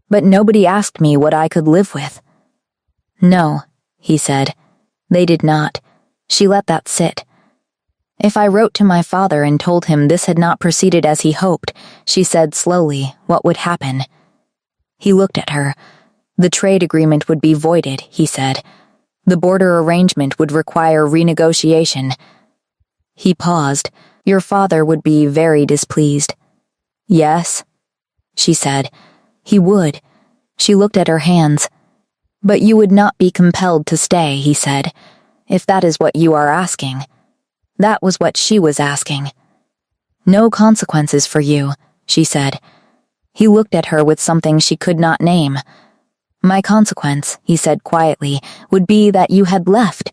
But nobody asked me what I could live with." "No," he said. "They did not." She let that sit. "If I wrote to my father and told him this had not proceeded as he hoped," she said slowly, "what would happen?" He looked at her. "The trade agreement would be voided," he said. "The border arrangement would require renegotiation." He paused. "Your father would be very displeased." "Yes," she said. "He would." She looked at her hands. "But you would not be compelled to stay," he said, "if that is what you are asking." That was what she was asking. "No consequences for you," she said. He looked at her with something she could not name. "My consequence," he said quietly, "would be that you had left."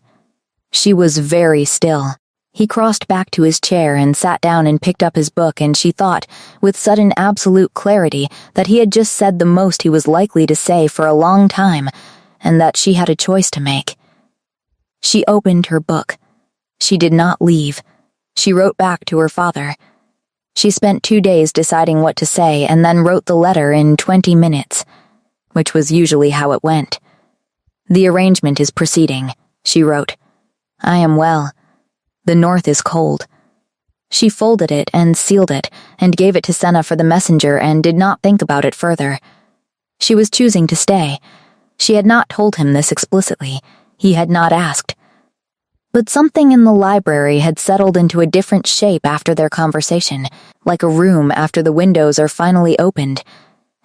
She was very still. He crossed back to his chair and sat down and picked up his book, and she thought, with sudden absolute clarity, that he had just said the most he was likely to say for a long time, and that she had a choice to make. She opened her book. She did not leave. She wrote back to her father. She spent 2 days deciding what to say and then wrote the letter in 20 minutes, which was usually how it went. "The arrangement is proceeding," she wrote. "I am well. The north is cold." She folded it and sealed it and gave it to Senna for the messenger and did not think about it further. She was choosing to stay. She had not told him this explicitly. He had not asked. But something in the library had settled into a different shape after their conversation, like a room after the windows are finally opened,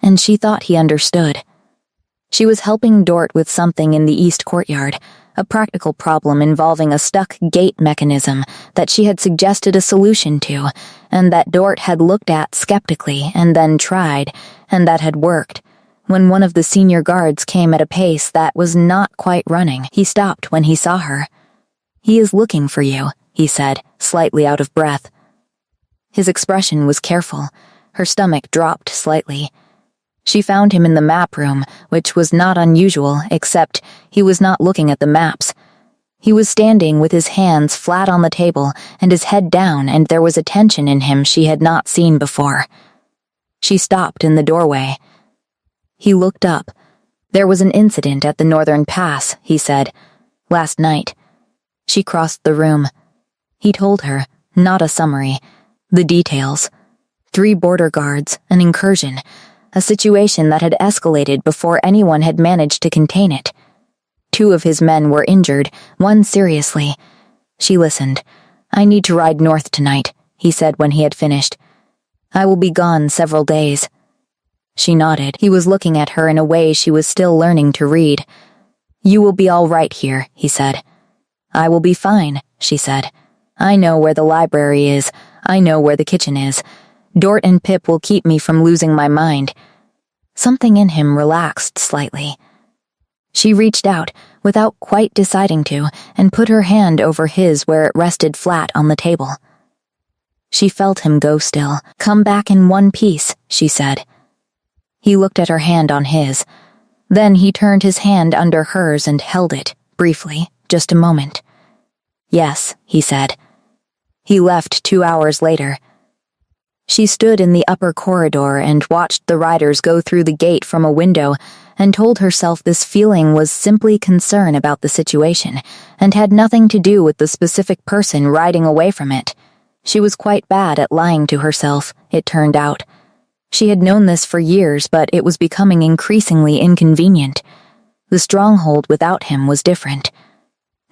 and she thought he understood. She was helping Dort with something in the east courtyard, a practical problem involving a stuck gate mechanism that she had suggested a solution to, and that Dort had looked at skeptically and then tried, and that had worked. When one of the senior guards came at a pace that was not quite running, he stopped when he saw her. "He is looking for you," he said, slightly out of breath. His expression was careful. Her stomach dropped slightly. She found him in the map room, which was not unusual, except he was not looking at the maps. He was standing with his hands flat on the table and his head down, and there was a tension in him she had not seen before. She stopped in the doorway. He looked up. "There was an incident at the Northern Pass," he said. "Last night." She crossed the room. He told her, not a summary, the details. 3 border guards, an incursion, a situation that had escalated before anyone had managed to contain it. 2 of his men were injured, one seriously. She listened. "I need to ride north tonight," he said when he had finished. "I will be gone several days." She nodded. He was looking at her in a way she was still learning to read. "You will be all right here," he said. "I will be fine," she said. "I know where the library is. I know where the kitchen is. Dort and Pip will keep me from losing my mind." Something in him relaxed slightly. She reached out, without quite deciding to, and put her hand over his where it rested flat on the table. She felt him go still. "Come back in one piece," she said. He looked at her hand on his. Then he turned his hand under hers and held it, briefly, just a moment. "Yes," he said. He left 2 hours later. She stood in the upper corridor and watched the riders go through the gate from a window and told herself this feeling was simply concern about the situation and had nothing to do with the specific person riding away from it. She was quite bad at lying to herself, it turned out. She had known this for years, but it was becoming increasingly inconvenient. The stronghold without him was different.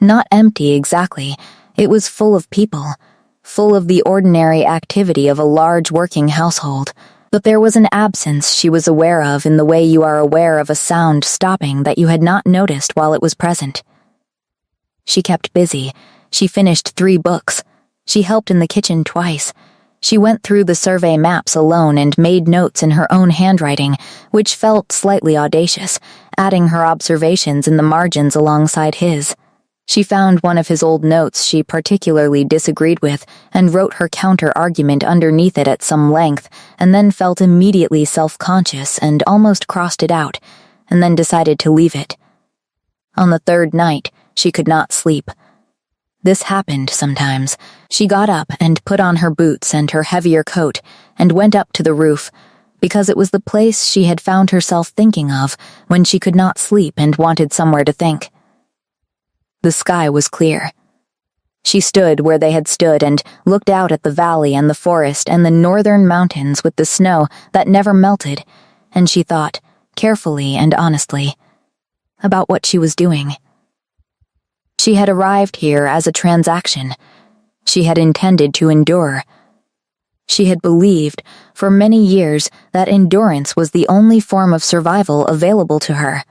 Not empty exactly, it was full of people, full of the ordinary activity of a large working household, but there was an absence she was aware of in the way you are aware of a sound stopping that you had not noticed while it was present. She kept busy. She finished 3 books. She helped in the kitchen twice. She went through the survey maps alone and made notes in her own handwriting, which felt slightly audacious, adding her observations in the margins alongside his. She found one of his old notes she particularly disagreed with and wrote her counter-argument underneath it at some length, and then felt immediately self-conscious and almost crossed it out, and then decided to leave it. On the 3rd night, she could not sleep. This happened sometimes. She got up and put on her boots and her heavier coat and went up to the roof, because it was the place she had found herself thinking of when she could not sleep and wanted somewhere to think. The sky was clear. She stood where they had stood and looked out at the valley and the forest and the northern mountains with the snow that never melted, and she thought, carefully and honestly, about what she was doing. She had arrived here as a transaction. She had intended to endure. She had believed, for many years, that endurance was the only form of survival available to her.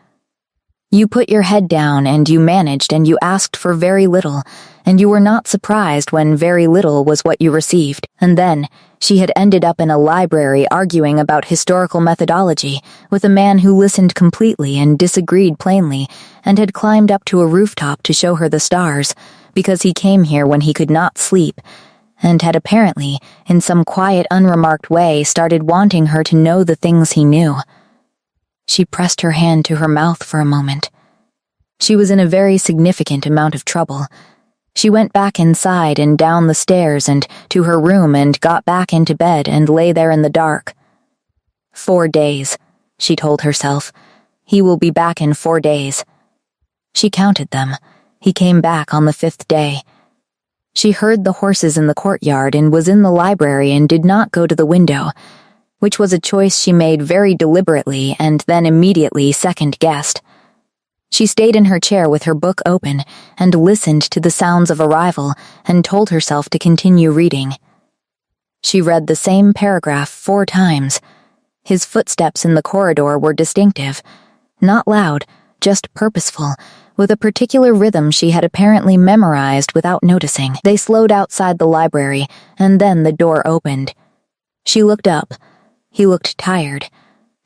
You put your head down and you managed and you asked for very little, and you were not surprised when very little was what you received. And then, she had ended up in a library arguing about historical methodology with a man who listened completely and disagreed plainly, and had climbed up to a rooftop to show her the stars, because he came here when he could not sleep, and had apparently, in some quiet, unremarked way, started wanting her to know the things he knew. She pressed her hand to her mouth for a moment. She was in a very significant amount of trouble. She went back inside and down the stairs and to her room and got back into bed and lay there in the dark. 4 days, she told herself. He will be back in 4 days. She counted them. He came back on the 5th day. She heard the horses in the courtyard and was in the library and did not go to the window, which was a choice she made very deliberately and then immediately second-guessed. She stayed in her chair with her book open and listened to the sounds of arrival and told herself to continue reading. She read the same paragraph 4 times. His footsteps in the corridor were distinctive, not loud, just purposeful, with a particular rhythm she had apparently memorized without noticing. They slowed outside the library, and then the door opened. She looked up. He looked tired.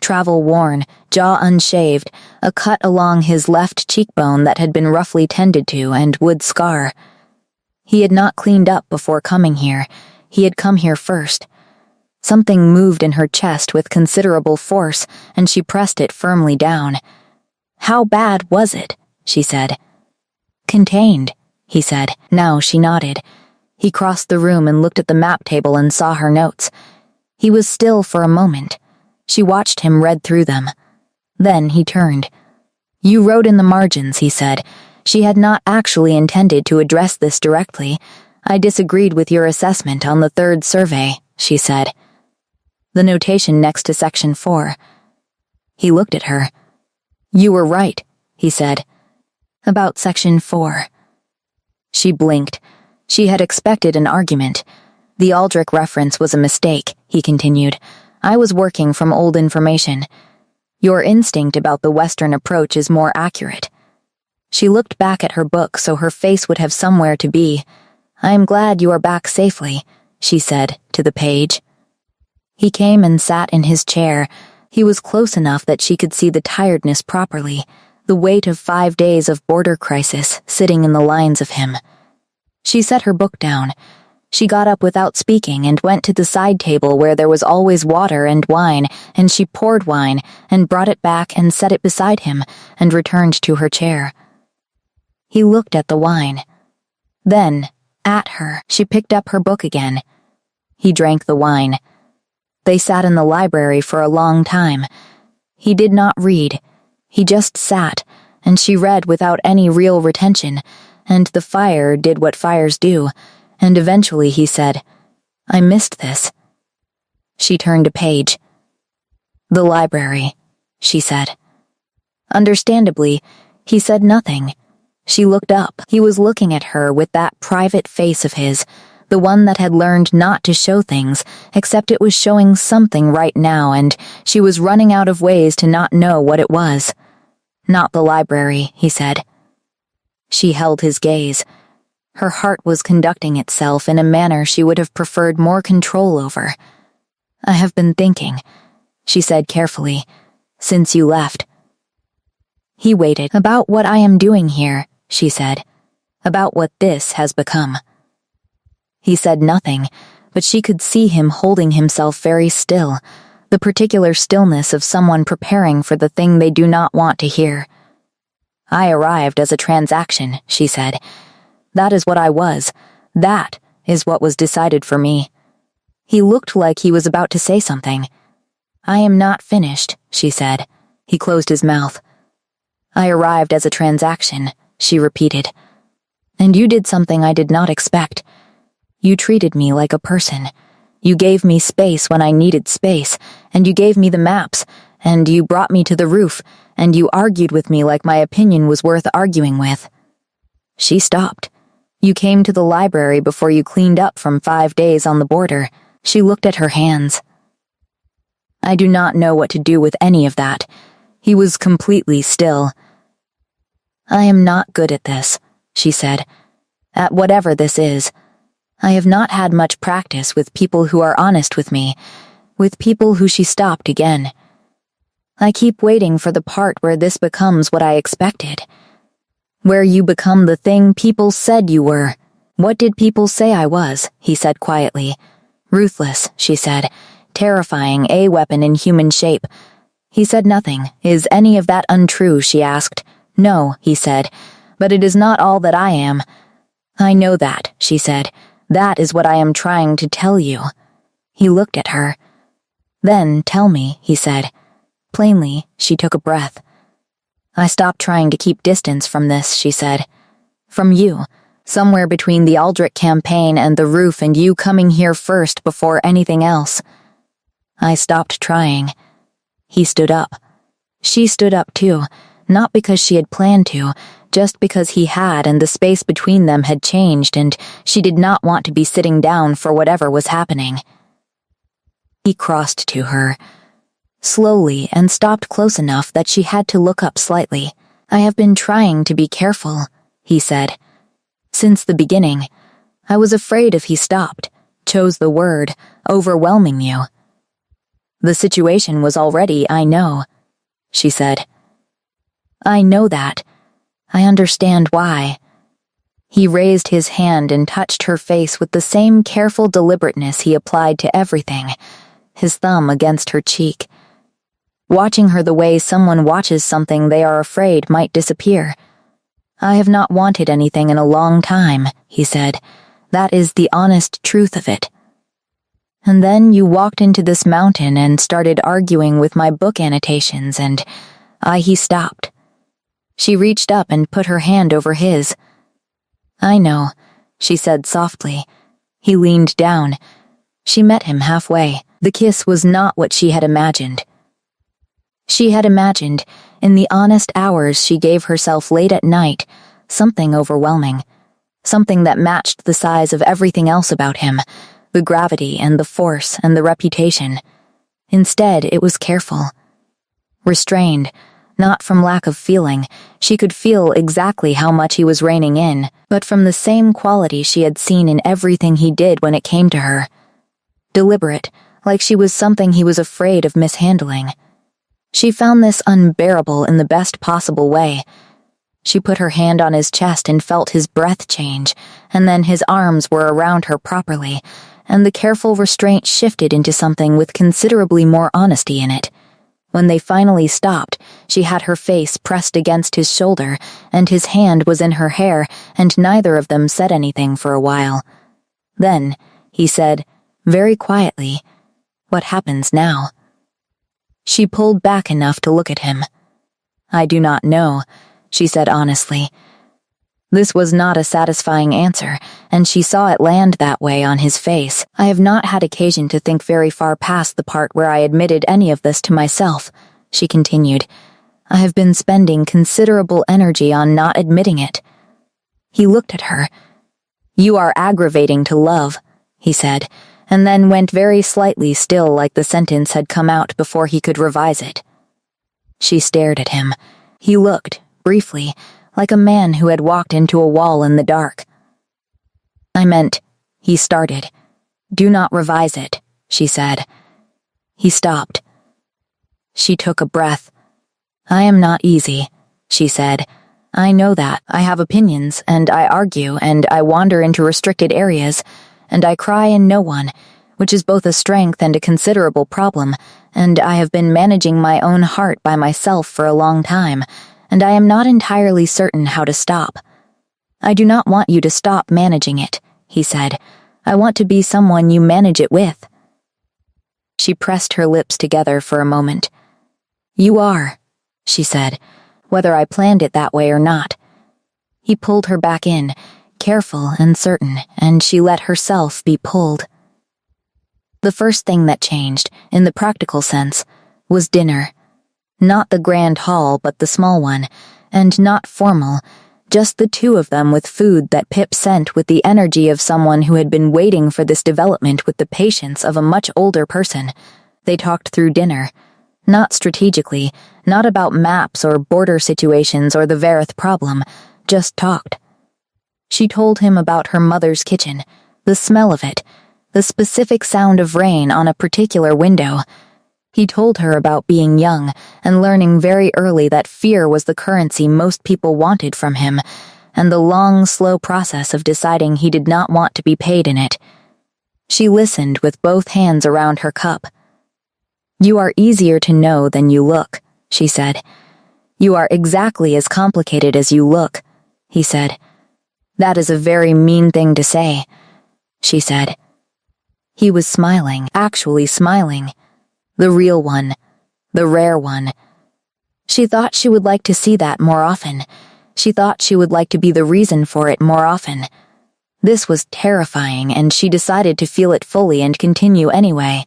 Travel-worn, jaw unshaved, a cut along his left cheekbone that had been roughly tended to and would scar. He had not cleaned up before coming here. He had come here first. Something moved in her chest with considerable force, and she pressed it firmly down. "How bad was it?" she said. "Contained," he said. Now she nodded. He crossed the room and looked at the map table and saw her notes. He was still for a moment. She watched him read through them. Then he turned. "You wrote in the margins," he said. She had not actually intended to address this directly. "I disagreed with your assessment on the 3rd survey," she said. The notation next to section 4. He looked at her. "You were right," he said. "About section 4. She blinked. She had expected an argument. "The Aldrich reference was a mistake," he continued. "I was working from old information. Your instinct about the Western approach is more accurate." She looked back at her book so her face would have somewhere to be. "I am glad you are back safely," she said to the page. He came and sat in his chair. He was close enough that she could see the tiredness properly, the weight of 5 days of border crisis sitting in the lines of him. She set her book down. She got up without speaking and went to the side table where there was always water and wine, and she poured wine and brought it back and set it beside him and returned to her chair. He looked at the wine. Then, at her, she picked up her book again. He drank the wine. They sat in the library for a long time. He did not read. He just sat, and she read without any real retention, and the fire did what fires do, and eventually he said, "I missed this." She turned a page. "The library," she said. Understandably, he said nothing. She looked up. He was looking at her with that private face of his, the one that had learned not to show things, except it was showing something right now, and she was running out of ways to not know what it was. "Not the library," he said. She held his gaze. Her heart was conducting itself in a manner she would have preferred more control over. "I have been thinking," she said carefully, "since you left." He waited. "About what I am doing here," she said. "About what this has become." He said nothing, but she could see him holding himself very still, the particular stillness of someone preparing for the thing they do not want to hear. "I arrived as a transaction," she said. "That is what I was. That is what was decided for me." He looked like he was about to say something. "I am not finished," she said. He closed his mouth. "I arrived as a transaction," she repeated. "And you did something I did not expect. You treated me like a person. You gave me space when I needed space, and you gave me the maps, and you brought me to the roof, and you argued with me like my opinion was worth arguing with." She stopped. "You came to the library before you cleaned up from 5 days on the border." She looked at her hands. "I do not know what to do with any of that." He was completely still. "I am not good at this," she said. "At whatever this is. I have not had much practice with people who are honest with me, with people who." She stopped again. "I keep waiting for the part where this becomes what I expected. Where you become the thing people said you were." "What did people say I was?" he said quietly. "Ruthless," she said. "Terrifying, a weapon in human shape." He said nothing. "Is any of that untrue?" she asked. "No," he said, "but it is not all that I am." "I know that," she said. "That is what I am trying to tell you." He looked at her. "Then tell me," he said. Plainly, she took a breath. "I stopped trying to keep distance from this," she said. "From you. Somewhere between the Aldrich campaign and the roof and you coming here first before anything else. I stopped trying." He stood up. She stood up too, Not because she had planned to, just because he had, and the space between them had changed, and she did not want to be sitting down for whatever was happening. He crossed to her, slowly, and stopped close enough that she had to look up slightly. "I have been trying to be careful," he said. "Since the beginning. I was afraid if he stopped, chose the word, overwhelming you." "The situation was already, I know," she said. "I know that. I understand why." He raised his hand and touched her face with the same careful deliberateness he applied to everything, his thumb against her cheek. Watching her the way someone watches something they are afraid might disappear. "I have not wanted anything in a long time," he said. "That is the honest truth of it. And then you walked into this mountain and started arguing with my book annotations, and he stopped." She reached up and put her hand over his. "I know," she said softly. He leaned down. She met him halfway. The kiss was not what she had imagined. She had imagined, in the honest hours she gave herself late at night, something overwhelming, something that matched the size of everything else about him, the gravity and the force and the reputation. Instead, it was careful, restrained, not from lack of feeling. She could feel exactly how much he was reining in, but from the same quality she had seen in everything he did when it came to her. Deliberate, like she was something he was afraid of mishandling. She found this unbearable in the best possible way. She put her hand on his chest and felt his breath change, and then his arms were around her properly, and the careful restraint shifted into something with considerably more honesty in it. When they finally stopped, she had her face pressed against his shoulder, and his hand was in her hair, and neither of them said anything for a while. Then, he said, very quietly, "What happens now?" She pulled back enough to look at him. "I do not know," she said honestly. This was not a satisfying answer, and she saw it land that way on his face. "I have not had occasion to think very far past the part where I admitted any of this to myself," she continued. "I have been spending considerable energy on not admitting it." He looked at her. "You are aggravating to love," he said, and then went very slightly still, like the sentence had come out before he could revise it. She stared at him. He looked, briefly, like a man who had walked into a wall in the dark. "I meant," he started. "Do not revise it," she said. He stopped. She took a breath. "I am not easy," she said. "I know that. I have opinions, and I argue, and I wander into restricted areas, and I cry in no one, which is both a strength and a considerable problem, and I have been managing my own heart by myself for a long time, and I am not entirely certain how to stop." "I do not want you to stop managing it," he said. "I want to be someone you manage it with." She pressed her lips together for a moment. "You are," she said, "whether I planned it that way or not." He pulled her back in, careful and certain, and she let herself be pulled. The first thing that changed, in the practical sense, was dinner. Not the grand hall, but the small one, and not formal, just the two of them with food that Pip sent with the energy of someone who had been waiting for this development with the patience of a much older person. They talked through dinner. Not strategically, not about maps or border situations or the Verith problem, just talked. She told him about her mother's kitchen, the smell of it, the specific sound of rain on a particular window. He told her about being young and learning very early that fear was the currency most people wanted from him, and the long, slow process of deciding he did not want to be paid in it. She listened with both hands around her cup. "You are easier to know than you look," she said. "You are exactly as complicated as you look," he said. "That is a very mean thing to say," she said. He was smiling, actually smiling. The real one, the rare one. She thought she would like to see that more often. She thought she would like to be the reason for it more often. This was terrifying, and she decided to feel it fully and continue anyway.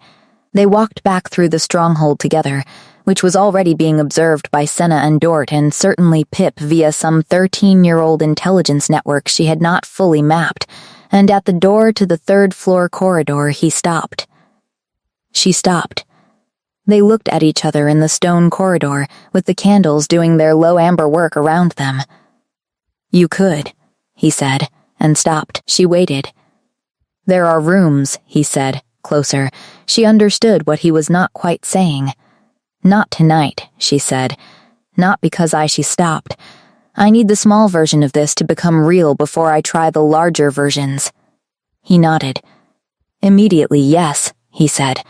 They walked back through the stronghold together, which was already being observed by Senna and Dort and certainly Pip via some 13-year-old intelligence network she had not fully mapped, and at the door to the third-floor corridor he stopped. She stopped. They looked at each other in the stone corridor, with the candles doing their low amber work around them. "You could," he said, and stopped. She waited. "There are rooms," he said, closer. She understood what he was not quite saying. "Not tonight," she said. "Not because she stopped. I need the small version of this to become real before I try the larger versions." He nodded. "Immediately, yes," he said.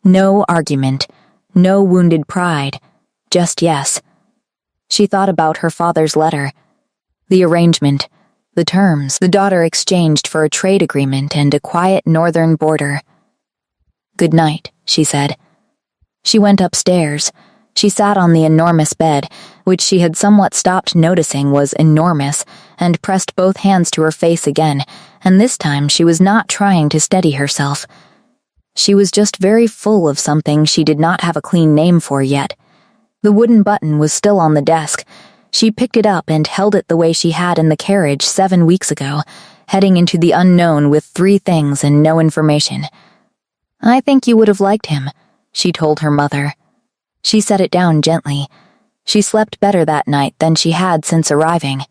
No argument. No wounded pride. Just yes. She thought about her father's letter. The arrangement. The terms the daughter exchanged for a trade agreement and a quiet northern border. "Good night," she said. She went upstairs. She sat on the enormous bed, which she had somewhat stopped noticing was enormous, and pressed both hands to her face again, and this time she was not trying to steady herself. She was just very full of something she did not have a clean name for yet. The wooden button was still on the desk. She picked it up and held it the way she had in the carriage 7 weeks ago, heading into the unknown with 3 things and no information. "I think you would have liked him," she told her mother. She set it down gently. She slept better that night than she had since arriving.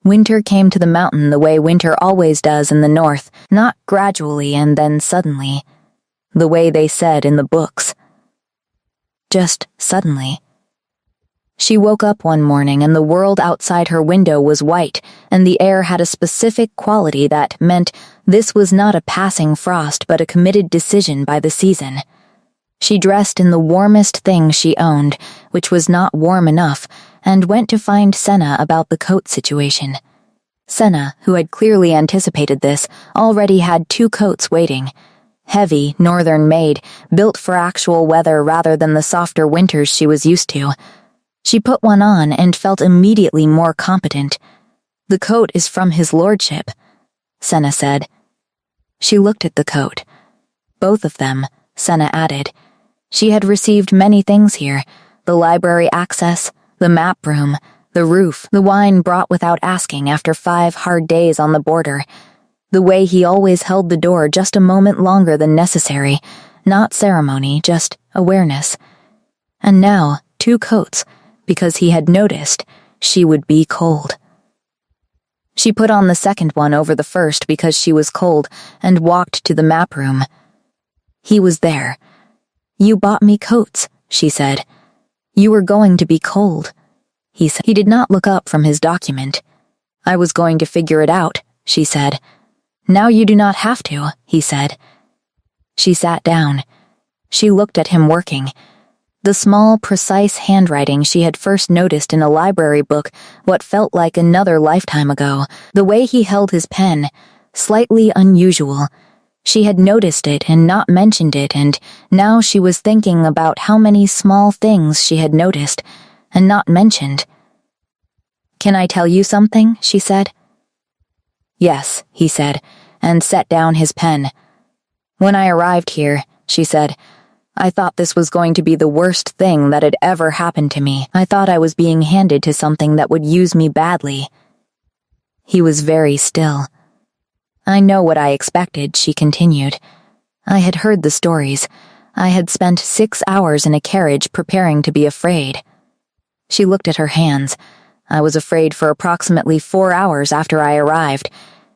Winter came to the mountain the way winter always does in the north, not gradually and then suddenly. The way they said in the books. Just suddenly. She woke up one morning and the world outside her window was white, and the air had a specific quality that meant this was not a passing frost but a committed decision by the season. She dressed in the warmest thing she owned, which was not warm enough, and went to find Senna about the coat situation. Senna, who had clearly anticipated this, already had 2 coats waiting. Heavy, northern-made, built for actual weather rather than the softer winters she was used to. She put one on and felt immediately more competent. "The coat is from his lordship," Senna said. She looked at the coat. "Both of them," Senna added. She had received many things here: the library access, the map room, the roof, the wine brought without asking after 5 hard days on the border. The way he always held the door just a moment longer than necessary, not ceremony, just awareness. And now, 2 coats, because he had noticed she would be cold. She put on the second one over the first because she was cold and walked to the map room. He was there. "You bought me coats," she said. "You were going to be cold," he said. He did not look up from his document. "I was going to figure it out," she said. "Now you do not have to," he said. She sat down. She looked at him working. The small, precise handwriting she had first noticed in a library book, what felt like another lifetime ago, the way he held his pen, slightly unusual. She had noticed it and not mentioned it, and now she was thinking about how many small things she had noticed and not mentioned. "Can I tell you something?" she said. "Yes," he said, and set down his pen. "When I arrived here," she said, "I thought this was going to be the worst thing that had ever happened to me. I thought I was being handed to something that would use me badly." He was very still. "I know what I expected," she continued. "I had heard the stories. I had spent 6 hours in a carriage preparing to be afraid." She looked at her hands. "I was afraid for approximately 4 hours after I arrived,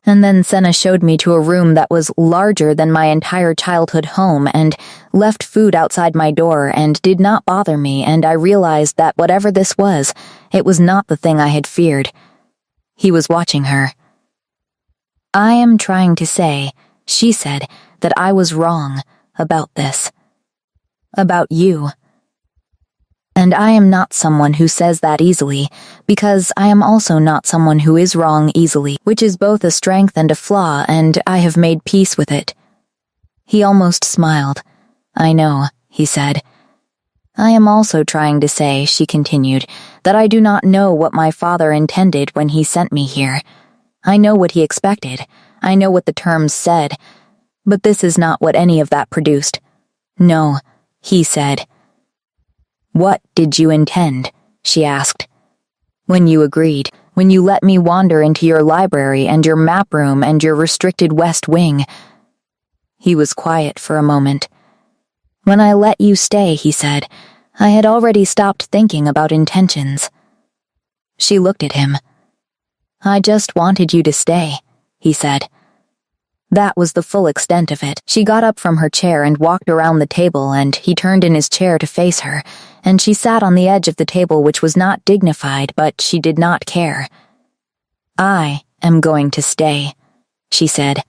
and then Senna showed me to a room that was larger than my entire childhood home and left food outside my door and did not bother me, and I realized that whatever this was, it was not the thing I had feared." He was watching her. "I am trying to say," she said, "that I was wrong about this. About you. And I am not someone who says that easily, because I am also not someone who is wrong easily, which is both a strength and a flaw, and I have made peace with it." He almost smiled. "I know," he said. "I am also trying to say," she continued, "that I do not know what my father intended when he sent me here. I know what he expected. I know what the terms said. But this is not what any of that produced. No," he said. "What did you intend?" she asked. "When you agreed, when you let me wander into your library and your map room and your restricted west wing." He was quiet for a moment. "When I let you stay," he said, "I had already stopped thinking about intentions." She looked at him. "I just wanted you to stay," he said. That was the full extent of it. She got up from her chair and walked around the table, and he turned in his chair to face her, and she sat on the edge of the table, which was not dignified, but she did not care. "I am going to stay," she said.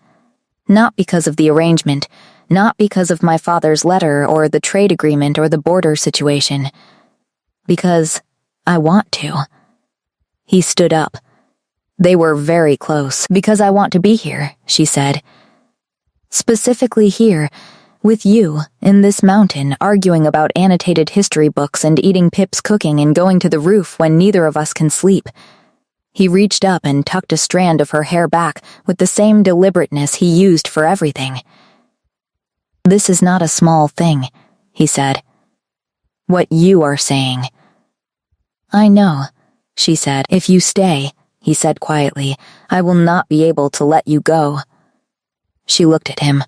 "Not because of the arrangement, not because of my father's letter or the trade agreement or the border situation. Because I want to." He stood up. They were very close. "Because I want to be here," she said. "Specifically here, with you, in this mountain, arguing about annotated history books and eating Pip's cooking and going to the roof when neither of us can sleep." He reached up and tucked a strand of her hair back with the same deliberateness he used for everything. "This is not a small thing," he said. "What you are saying." "I know," she said. "If you stay," he said quietly, "I will not be able to let you go." She looked at him.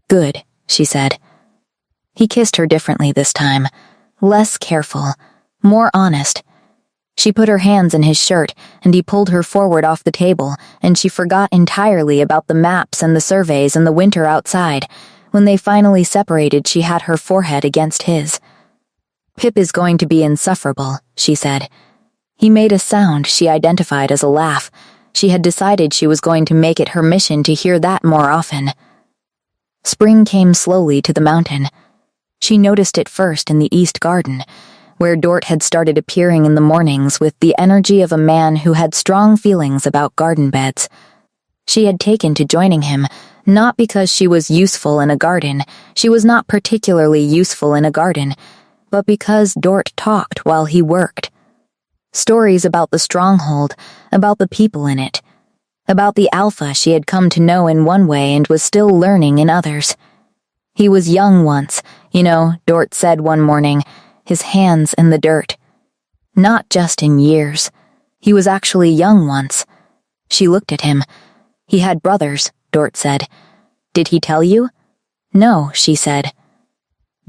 "Good," she said. He kissed her differently this time, less careful, more honest. She put her hands in his shirt, and he pulled her forward off the table, and she forgot entirely about the maps and the surveys and the winter outside. When they finally separated, she had her forehead against his. "Pip is going to be insufferable," she said. He made a sound she identified as a laugh. She had decided she was going to make it her mission to hear that more often. Spring came slowly to the mountain. She noticed it first in the east garden, where Dort had started appearing in the mornings with the energy of a man who had strong feelings about garden beds. She had taken to joining him, not because she was useful in a garden. She was not particularly useful in a garden, but because Dort talked while he worked. Stories about the stronghold, about the people in it, about the alpha she had come to know in one way and was still learning in others. He was young once, Dort said one morning, his hands in the dirt. Not just in years. He was actually young once. She looked at him. "He had brothers," Dort said. "Did he tell you?" "No," she said.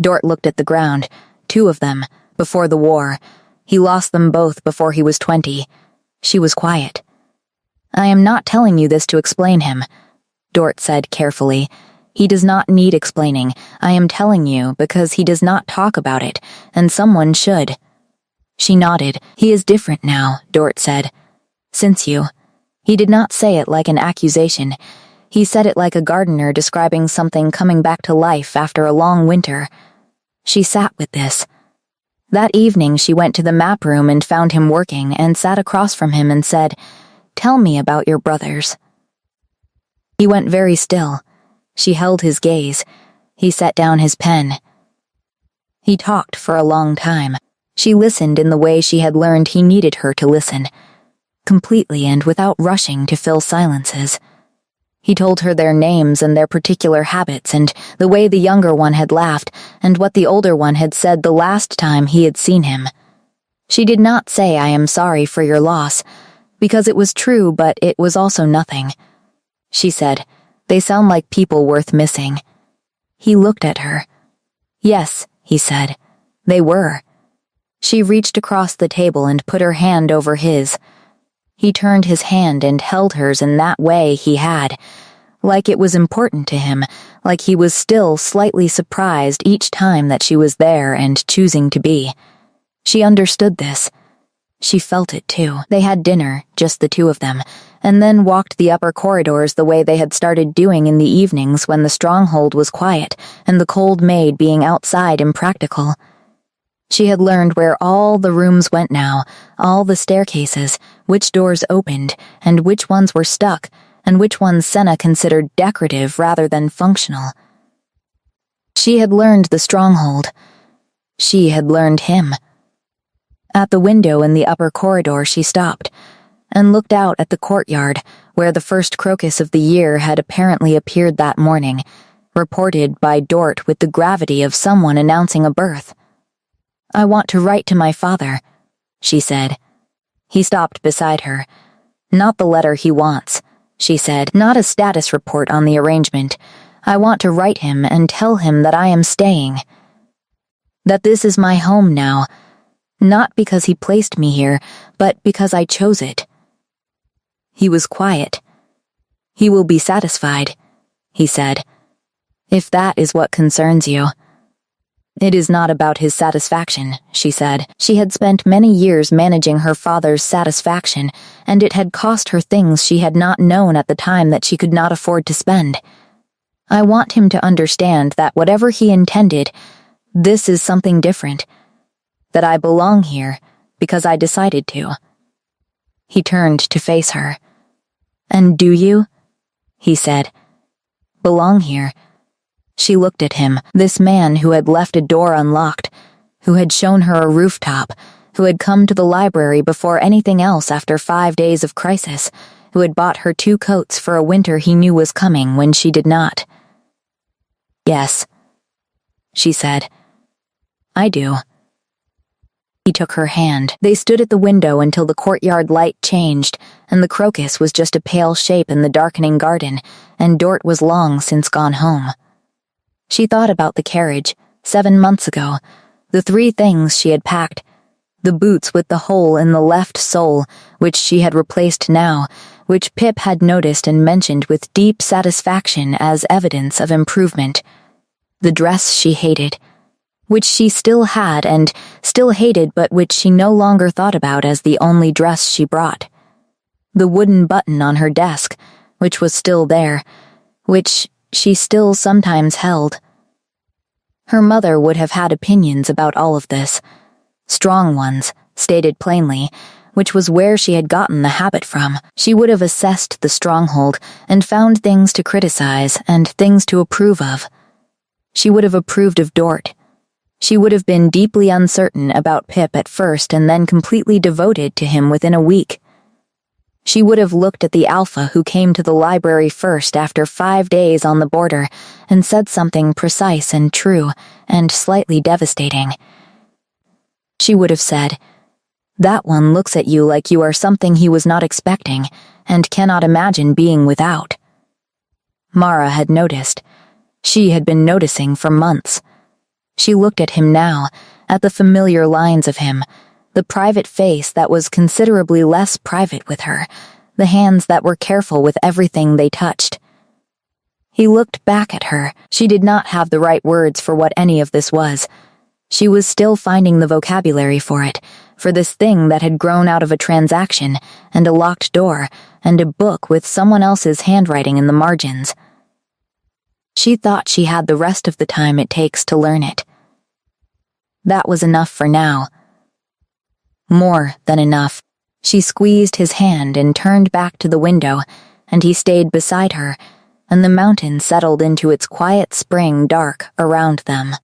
Dort looked at the ground. 2 of them, before the war. He lost them both before he was 20. She was quiet. "I am not telling you this to explain him," Dort said carefully. "He does not need explaining. I am telling you because he does not talk about it, and someone should." She nodded. "He is different now," Dort said. "Since you." He did not say it like an accusation. He said it like a gardener describing something coming back to life after a long winter. She sat with this. That evening she went to the map room and found him working and sat across from him and said, "Tell me about your brothers." He went very still. She held his gaze. He set down his pen. He talked for a long time. She listened in the way she had learned he needed her to listen, completely and without rushing to fill silences. He told her their names and their particular habits and the way the younger one had laughed and what the older one had said the last time he had seen him. She did not say, "I am sorry for your loss," because it was true, but it was also nothing. She said, "They sound like people worth missing." He looked at her. "Yes," he said, "they were." She reached across the table and put her hand over his. He turned his hand and held hers in that way he had, like it was important to him, like he was still slightly surprised each time that she was there and choosing to be. She understood this. She felt it too. They had dinner, just the 2 of them, and then walked the upper corridors the way they had started doing in the evenings when the stronghold was quiet and the cold maid being outside impractical. She had learned where all the rooms went now, all the staircases, which doors opened, and which ones were stuck, and which ones Senna considered decorative rather than functional. She had learned the stronghold. She had learned him. At the window in the upper corridor she stopped, and looked out at the courtyard, where the first crocus of the year had apparently appeared that morning, reported by Dort with the gravity of someone announcing a birth. I want to write to my father, she said. He stopped beside her. Not the letter he wants, she said, not a status report on the arrangement. I want to write him and tell him that I am staying. That this is my home now, not because he placed me here, but because I chose it. He was quiet. He will be satisfied, he said, if that is what concerns you. It is not about his satisfaction, she said. She had spent many years managing her father's satisfaction, and it had cost her things she had not known at the time that she could not afford to spend. I want him to understand that whatever he intended, this is something different. That I belong here because I decided to. He turned to face her. And do you? He said. Belong here. She looked at him, this man who had left a door unlocked, who had shown her a rooftop, who had come to the library before anything else after 5 days of crisis, who had bought her 2 coats for a winter he knew was coming when she did not. Yes, she said. I do. He took her hand. They stood at the window until the courtyard light changed, and the crocus was just a pale shape in the darkening garden, and Dort was long since gone home. She thought about the carriage, 7 months ago, the 3 things she had packed, the boots with the hole in the left sole, which she had replaced now, which Pip had noticed and mentioned with deep satisfaction as evidence of improvement, the dress she hated, which she still had and still hated but which she no longer thought about as the only dress she brought, the wooden button on her desk, which was still there, which she still sometimes held. Her mother would have had opinions about all of this, strong ones, stated plainly, which was where she had gotten the habit from. She would have assessed the stronghold and found things to criticize and things to approve of. She would have approved of Dort. She would have been deeply uncertain about Pip at first and then completely devoted to him within a week. She would have looked at the alpha who came to the library first after 5 days on the border and said something precise and true and slightly devastating. She would have said, "That one looks at you like you are something he was not expecting and cannot imagine being without." Mara had noticed. She had been noticing for months. She looked at him now, at the familiar lines of him, the private face that was considerably less private with her, the hands that were careful with everything they touched. He looked back at her. She did not have the right words for what any of this was. She was still finding the vocabulary for it, for this thing that had grown out of a transaction, and a locked door, and a book with someone else's handwriting in the margins. She thought she had the rest of the time it takes to learn it. That was enough for now. More than enough. She squeezed his hand and turned back to the window, and he stayed beside her, and the mountain settled into its quiet spring dark around them.